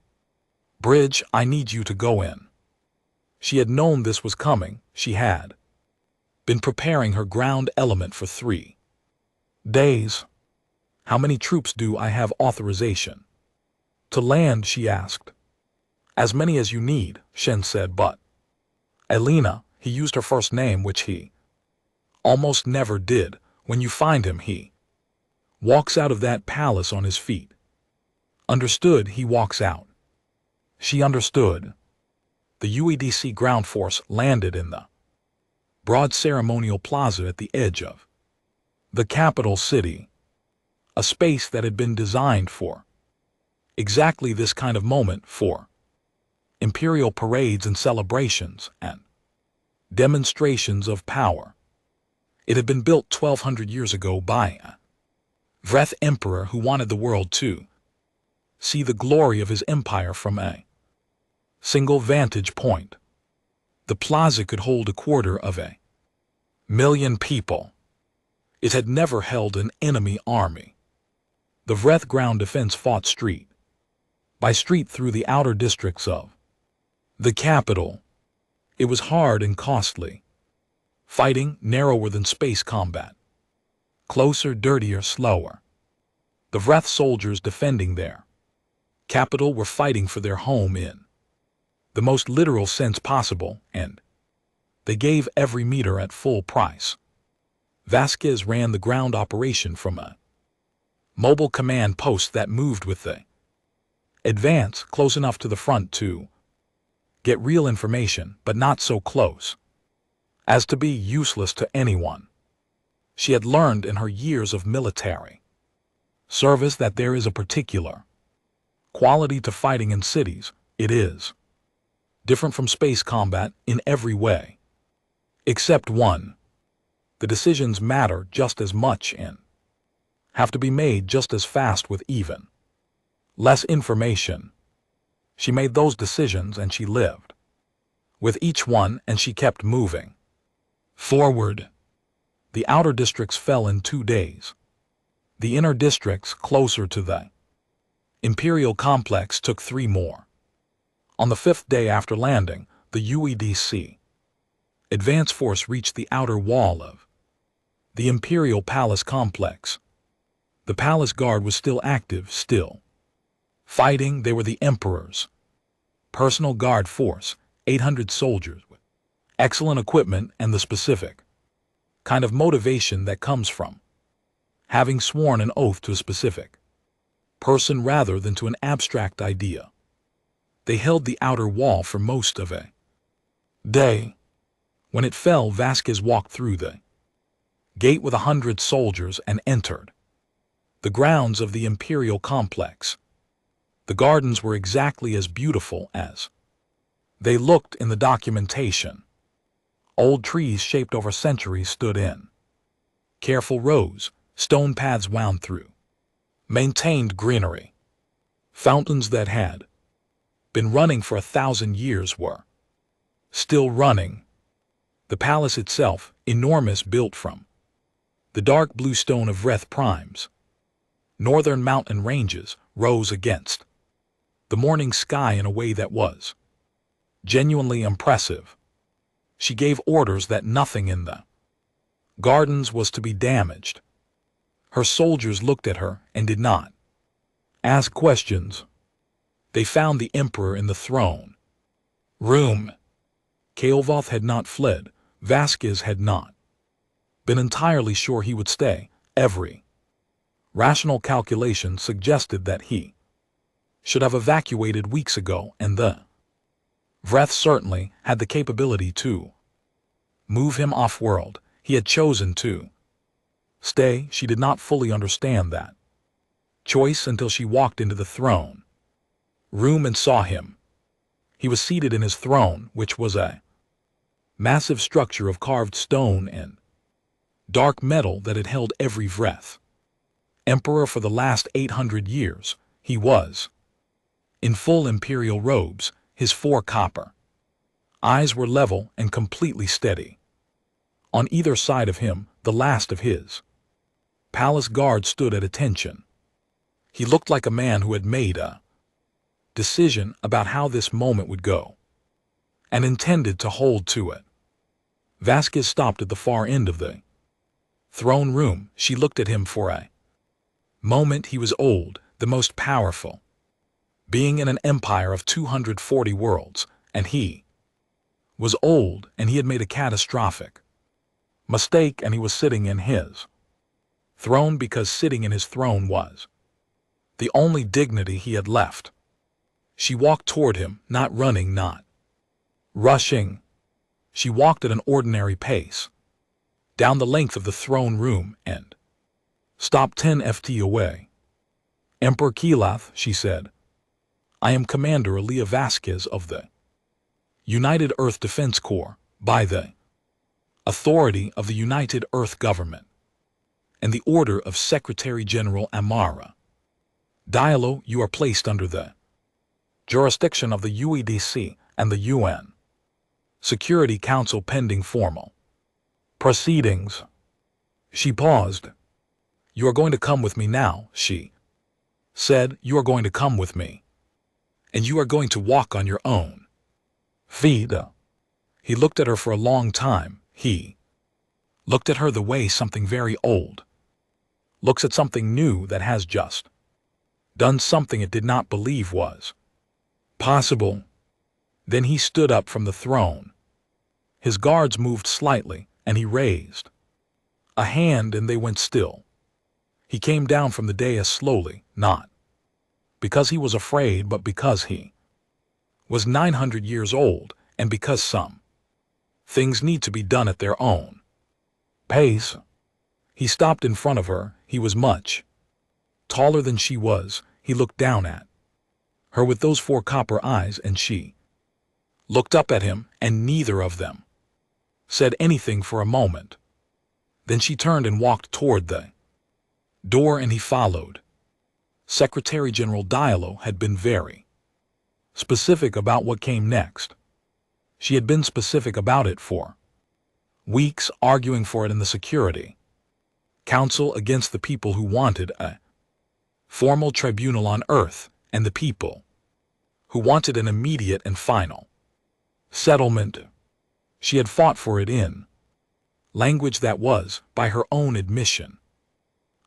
bridge, "I need you to go in." She had known this was coming. She had been preparing her ground element for 3 days. "How many troops do I have authorization To land, she asked. As many as you need, Shen said, but Elena, he used her first name, which he almost never did. When you find him, he walks out of that palace on his feet. Understood, he walks out. She understood. The UEDC ground force landed in the broad ceremonial plaza at the edge of the capital city, a space that had been designed for exactly this kind of moment, for imperial parades and celebrations and demonstrations of power. It had been built 1,200 years ago by a Vreth emperor who wanted the world to see the glory of his empire from a single vantage point. The plaza could hold 250,000 people. It had never held an enemy army. The Vreth ground defense fought street by street through the outer districts of the capital. It was hard and costly. Fighting narrower than space combat. Closer, dirtier, slower. The Vreth soldiers defending their capital were fighting for their home in the most literal sense possible, and they gave every meter at full price. Vasquez ran the ground operation from a mobile command post that moved with the advance close enough to the front to get real information, but not so close as to be useless to anyone. She had learned in her years of military service that there is a particular quality to fighting in cities. It is different from space combat in every way, except one. The decisions matter just as much and have to be made just as fast with even less information. She made those decisions and she lived with each one, and she kept moving forward. The outer districts fell in 2 days. The inner districts, closer to the Imperial complex, took 3 more. On the 5th day after landing, the UEDC advance force reached the outer wall of the Imperial Palace complex. The palace guard was still active, still fighting. They were the Emperor's personal guard force, 800 soldiers with excellent equipment and the specific kind of motivation that comes from having sworn an oath to a specific person rather than to an abstract idea. They held the outer wall for most of a day. When it fell, Vasquez walked through the gate with 100 soldiers and entered the grounds of the Imperial complex. The gardens were exactly as beautiful as they looked in the documentation. Old trees shaped over centuries stood in careful rows. Stone paths wound through maintained greenery. Fountains that had been running for 1,000 years were still running. The palace itself, enormous, built from the dark blue stone of Vreth Prime's northern mountain ranges, rose against the morning sky in a way that was genuinely impressive. She gave orders that nothing in the gardens was to be damaged. Her soldiers looked at her and did not ask questions. They found the Emperor in the throne room. Kael'voth had not fled. Vasquez had not been entirely sure he would stay. Every rational calculation suggested that he should have evacuated weeks ago, and the Vreth certainly had the capability to move him off-world. He had chosen to stay. She did not fully understand that choice until she walked into the throne room and saw him. He was seated in his throne, which was a massive structure of carved stone and dark metal that had held every Vreth emperor for the last 800 years. He was in full imperial robes. His 4 copper eyes were level and completely steady. On either side of him, the last of his palace guard stood at attention. He looked like a man who had made a decision about how this moment would go and intended to hold to it. Vasquez stopped at the far end of the throne room. She looked at him for a moment. He was old, the most powerful being in an empire of 240 worlds, and he was old and he had made a catastrophic mistake, and he was sitting in his throne because sitting in his throne was the only dignity he had left. She walked toward him, not running, not rushing. She walked at an ordinary pace down the length of the throne room and stopped 10 ft away. "Emperor Keelath," she said, "I am Commander Aaliyah Vasquez of the United Earth Defense Corps, by the authority of the United Earth Government and the order of Secretary General Amara Diallo. You are placed under the jurisdiction of the UEDC and the UN Security Council pending formal proceedings." She paused. "You are going to come with me now," she said. "You are going to come with me, and you are going to walk on your own feet." He looked at her for a long time. He looked at her the way something very old looks at something new that has just done something it did not believe was possible. Then he stood up from the throne. His guards moved slightly, and he raised a hand and they went still. He came down from the dais slowly, not because he was afraid, but because he was 900 years old, and because some things need to be done at their own pace. He stopped in front of her. He was much taller than she was. He looked down at her with those 4 copper eyes, and she looked up at him, and neither of them said anything for a moment. Then she turned and walked toward the door, and he followed. Secretary General Diallo had been very specific about what came next. She had been specific about it for weeks, arguing for it in the Security Council against the people who wanted a formal tribunal on Earth and the people who wanted an immediate and final settlement. She had fought for it in language that was, by her own admission,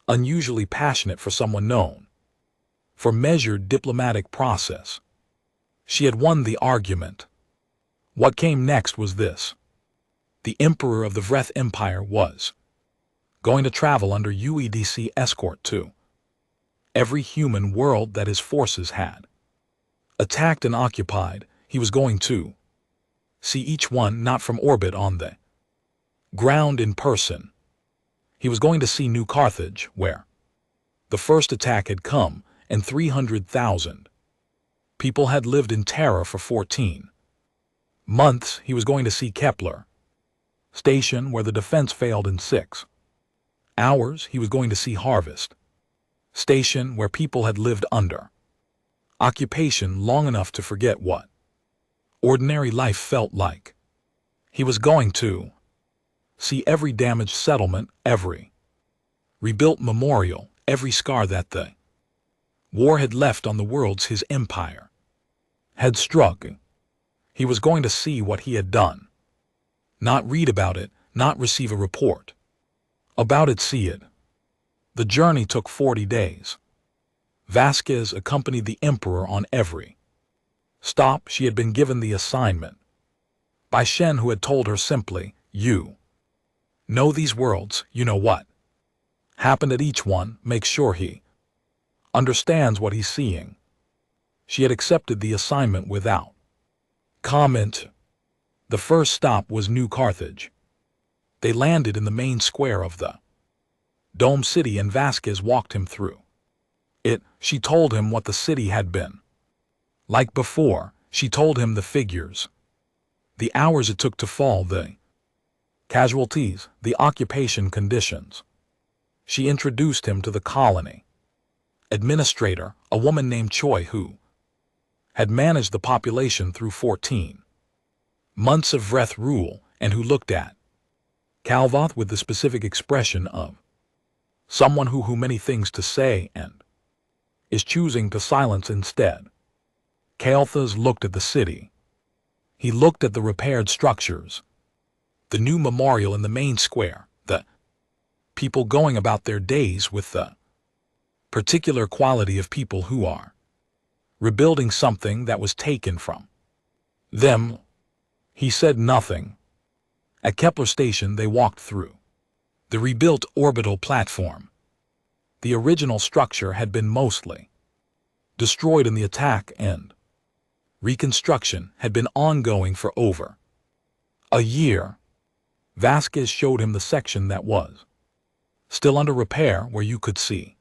unusually passionate for someone known for measured diplomatic process. She had won the argument. What came next was this: the Emperor of the Vreth Empire was going to travel under UEDC escort to every human world that his forces had attacked and occupied. He was going to see each one, not from orbit on the ground in person. He was going to see New Carthage, where the first attack had come, and 300,000 people had lived in terror for 14 months. He was going to see Kepler Station, where the defense failed in 6 hours. He was going to see Harvest Station, where people had lived under occupation long enough to forget what ordinary life felt like. He was going to see every damaged settlement, every rebuilt memorial, every scar that the war had left on the worlds his empire had struck. He was going to see what he had done. Not read about it, not receive a report about it, see it. The journey took 40 days. Vasquez accompanied the Emperor on every stop. She had been given the assignment by Shen, who had told her simply, "You know these worlds, you know what happened at each one, make sure he understands what he's seeing." She had accepted the assignment without comment. The first stop was New Carthage. They landed in the main square of the Dome City, and Vasquez walked him through it. She told him what the city had been like before. She told him the figures, the hours it took to fall, the casualties, the occupation conditions. She introduced him to the colony administrator, a woman named Choi, who had managed the population through 14 months of Vreth rule, and who looked at Calvoth with the specific expression of someone who many things to say and is choosing to silence instead. Kael'thas looked at the city. He looked at the repaired structures, the new memorial in the main square, the people going about their days with the particular quality of people who are rebuilding something that was taken from them. He said nothing. At Kepler Station they walked through the rebuilt orbital platform. The original structure had been mostly destroyed in the attack, and reconstruction had been ongoing for over a year. Vasquez showed him the section that was still under repair, where you could see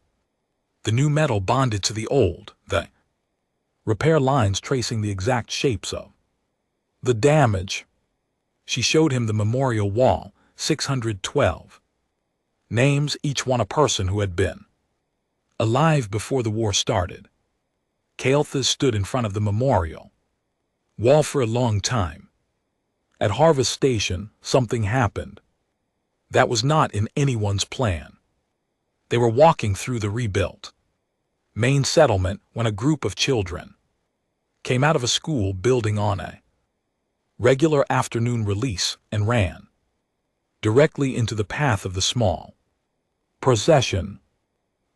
the new metal bonded to the old, the repair lines tracing the exact shapes of the damage. She showed him the memorial wall, 612 names, each one a person who had been alive before the war started. Kael'thas stood in front of the memorial wall for a long time. At Harvest Station, something happened that was not in anyone's plan. They were walking through the rebuilt main settlement when a group of children came out of a school building on a regular afternoon release and ran directly into the path of the small procession.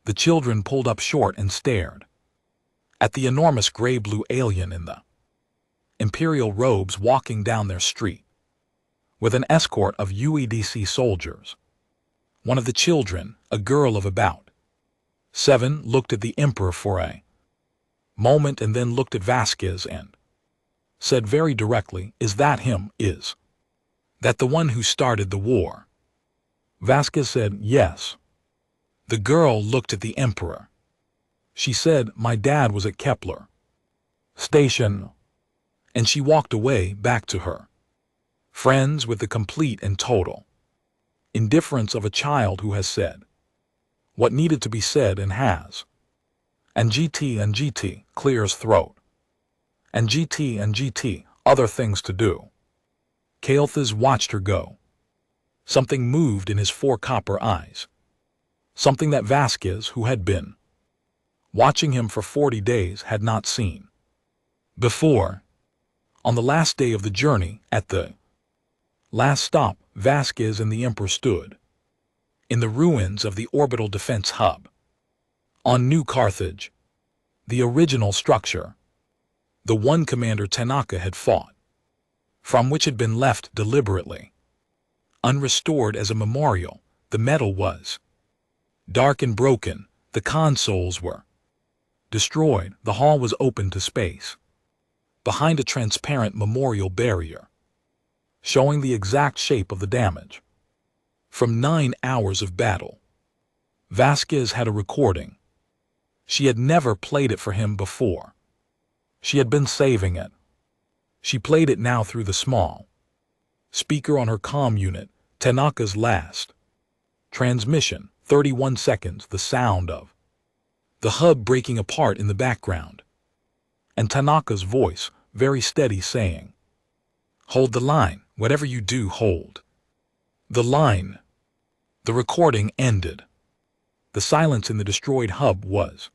The children pulled up short and stared at the enormous gray-blue alien in the imperial robes walking down their street with an escort of UEDC soldiers. One of the children, a girl of about 7, looked at the Emperor for a moment and then looked at Vasquez and said very directly, "Is that him? Is that the one who started the war?" Vasquez said, "Yes." The girl looked at the Emperor. She said, "My dad was at Kepler Station," and she walked away back to her friends with the complete and total indifference of a child who has said what needed to be said and has. And GT clears throat. And GT other things to do. Kael'thas watched her go. Something moved in his 4 copper eyes. Something that Vasquez, who had been watching him for 40 days, had not seen before. On the last day of the journey, at the last stop, Vasquez and the Emperor stood in the ruins of the orbital defense hub on New Carthage, the original structure, the one Commander Tanaka had fought, from which had been left deliberately unrestored as a memorial. The metal was dark and broken, the consoles were destroyed, the hall was open to space, behind a transparent memorial barrier, showing the exact shape of the damage. From 9 hours of battle, Vasquez had a recording. She had never played it for him before. She had been saving it. She played it now through the small speaker on her comm unit. Tanaka's last transmission, 31 seconds, the sound of the hub breaking apart in the background, and Tanaka's voice, very steady, saying, "Hold the line, whatever you do, hold the line." The recording ended. The silence in the destroyed hub was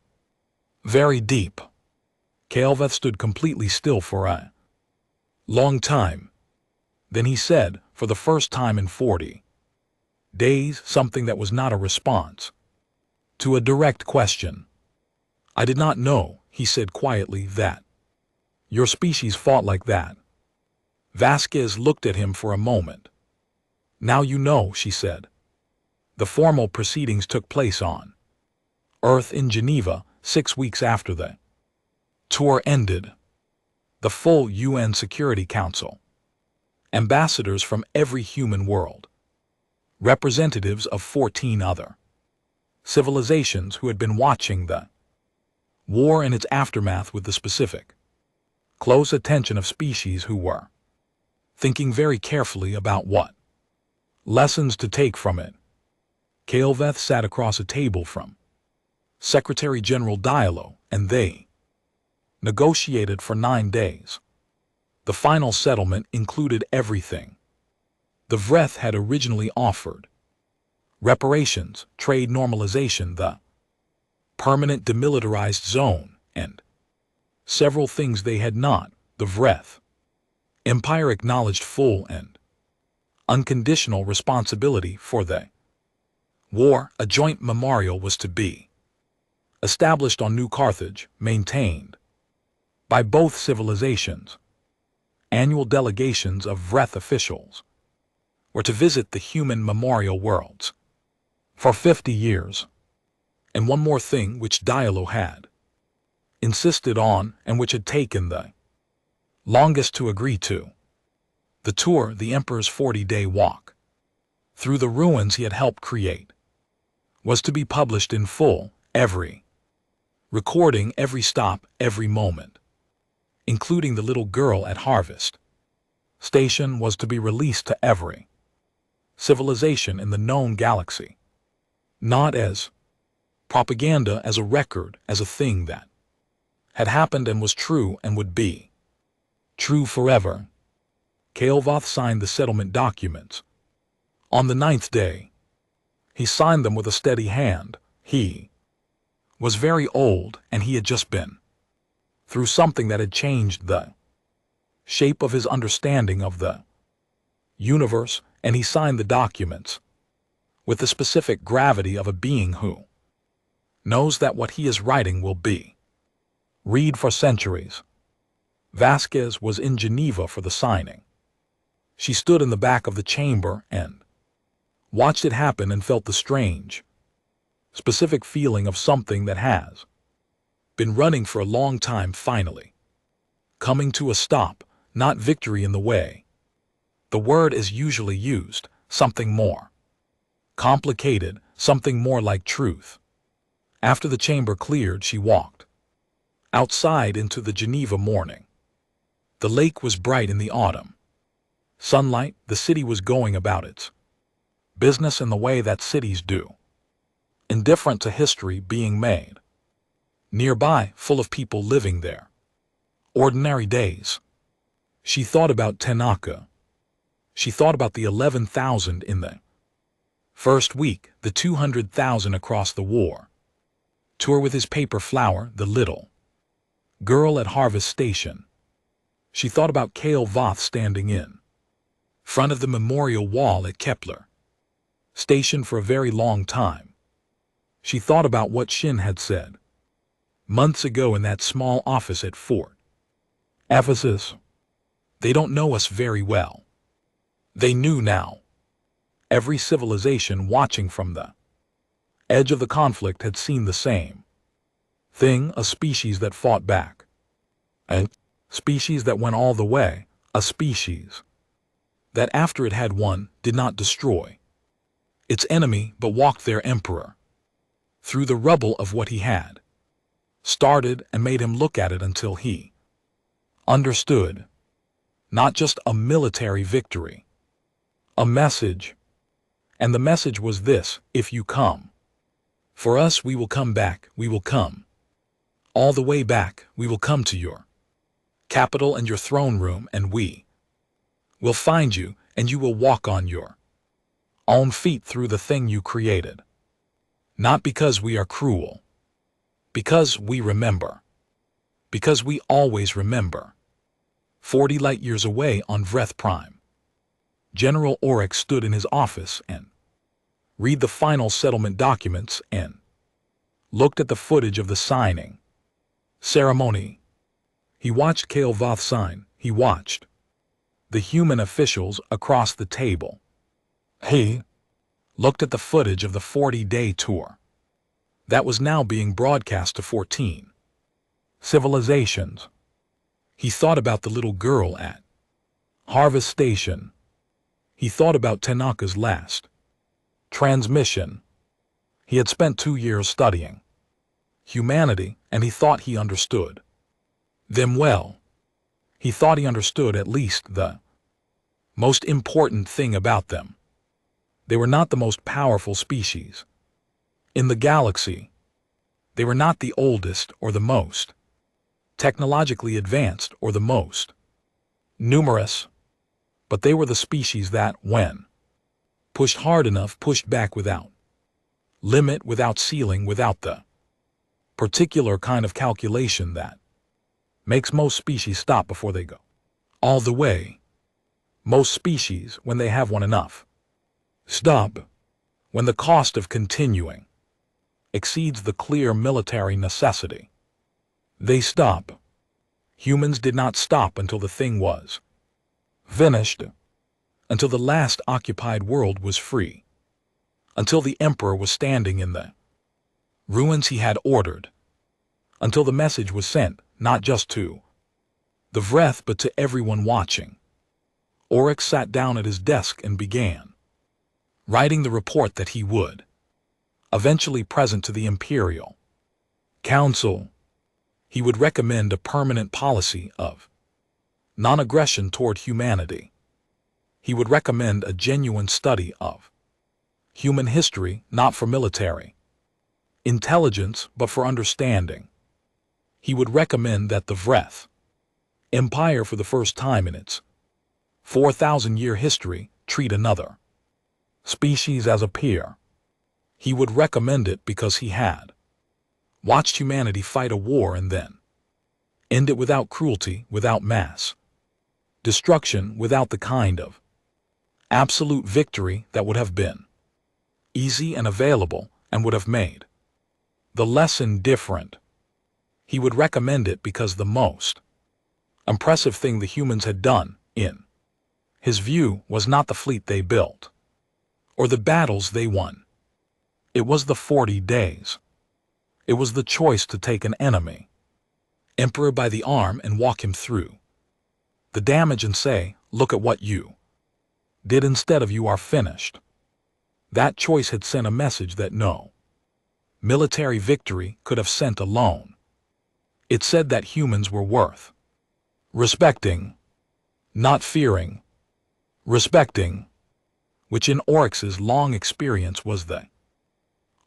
very deep. Kael'thas stood completely still for a long time. Then he said, for the first time in 40 days, something that was not a response to a direct question. "I did not know," he said quietly, "that your species fought like that." Vasquez looked at him for a moment. "Now you know," she said. The formal proceedings took place on Earth in Geneva 6 weeks after the tour ended. The full UN Security Council, ambassadors from every human world, representatives of 14 other civilizations who had been watching the war and its aftermath with the specific close attention of species who were thinking very carefully about what lessons to take from it. Kael'thas sat across a table from Secretary General Diallo, and they negotiated for 9 days. The final settlement included everything the Vreth had originally offered: reparations, trade normalization, the permanent demilitarized zone, and several things they had not. The Vreth Empire acknowledged full and unconditional responsibility for the war. A joint memorial was to be established on New Carthage, maintained by both civilizations. Annual delegations of Vreth officials were to visit the human memorial worlds for 50 years. And one more thing which Diallo had insisted on and which had taken the longest to agree to. The tour, the Emperor's 40-day walk through the ruins he had helped create, was to be published in full, every recording, every stop, every moment, including the little girl at Harvest Station, was to be released to every civilization in the known galaxy, not as propaganda, as a record, as a thing that had happened and was true and would be true forever. Kael'Voth signed the settlement documents. On the 9th day, he signed them with a steady hand. He was very old, and he had just been through something that had changed the shape of his understanding of the universe, and he signed the documents with the specific gravity of a being who knows that what he is writing will be read for centuries. Vasquez was in Geneva for the signing. She stood in the back of the chamber and watched it happen and felt the strange, specific feeling of something that has been running for a long time finally coming to a stop, not victory in the way the word is usually used, something more complicated, something more like truth. After the chamber cleared, she walked outside into the Geneva morning. The lake was bright in the autumn sunlight. The city was going about its business in the way that cities do, indifferent to history being made nearby, full of people living there. Ordinary days. She thought about Tanaka. She thought about the 11,000 in the first week, the 200,000 across the war tour with his paper flower, the little girl at Harvest Station. She thought about Kael'Voth standing in front of the memorial wall at Kepler Station for a very long time. She thought about what Shin had said months ago in that small office at Fort Ephesus. They don't know us very well. They knew now. Every civilization watching from the edge of the conflict had seen the same thing, a species that fought back, a species that went all the way, a species that after it had won did not destroy its enemy but walked their emperor through the rubble of what he had started and made him look at it until he understood. Not just a military victory, a message. And the message was this: if you come for us, we will come back, we will come all the way back, we will come to your capital and your throne room, and we will find you, and you will walk on your own feet through the thing you created. Not because we are cruel, because we remember, because we always remember. 40 light years away on Vreth Prime, General Oryx stood in his office and read the final settlement documents and looked at the footage of the signing ceremony. He watched Kael'Voth sign. He watched the human officials across the table. He looked at the footage of the 40-day tour that was now being broadcast to 14 civilizations. He thought about the little girl at Harvest Station. He thought about Tanaka's last transmission. He had spent 2 years studying humanity, and he thought he understood them well. He thought he understood at least the most important thing about them. They were not the most powerful species in the galaxy. They were not the oldest or the most technologically advanced or the most numerous, but they were the species that, when pushed hard enough, pushed back without limit, without ceiling, without the particular kind of calculation that makes most species stop before they go all the way. Most species, when they have one enough, stop when the cost of continuing exceeds the clear military necessity. They stop. Humans did not stop until the thing was finished, until the last occupied world was free, until the Emperor was standing in the ruins he had ordered, until the message was sent not just to the Vreth but to everyone watching. Oryx sat down at his desk and began writing the report that he would eventually present to the Imperial Council. He would recommend a permanent policy of non-aggression toward humanity. He would recommend a genuine study of human history, not for military intelligence, but for understanding. He would recommend that the Vreth Empire, for the first time in its 4,000-year history, treat another species as a peer. He would recommend it because he had watched humanity fight a war and then end it without cruelty, without mass destruction, without the kind of absolute victory that would have been easy and available and would have made the lesson different. He would recommend it because the most impressive thing the humans had done, in his view, was not the fleet they built or the battles they won. It was the 40 days. It was the choice to take an enemy emperor by the arm and walk him through the damage and say, "Look at what you did," instead of "You are finished." That choice had sent a message that no military victory could have sent alone. It said that humans were worth respecting, not fearing. Respecting, which in Oryx's long experience was the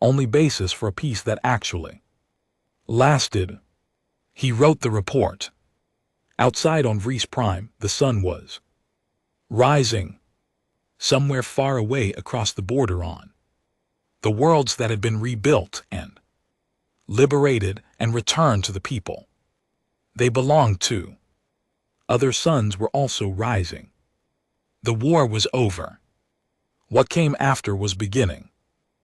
only basis for a peace that actually lasted. He wrote the report. Outside on Vries Prime, the sun was rising, somewhere far away across the border on the worlds that had been rebuilt and liberated and returned to the people they belonged to. Other suns were also rising. The war was over. What came after was beginning.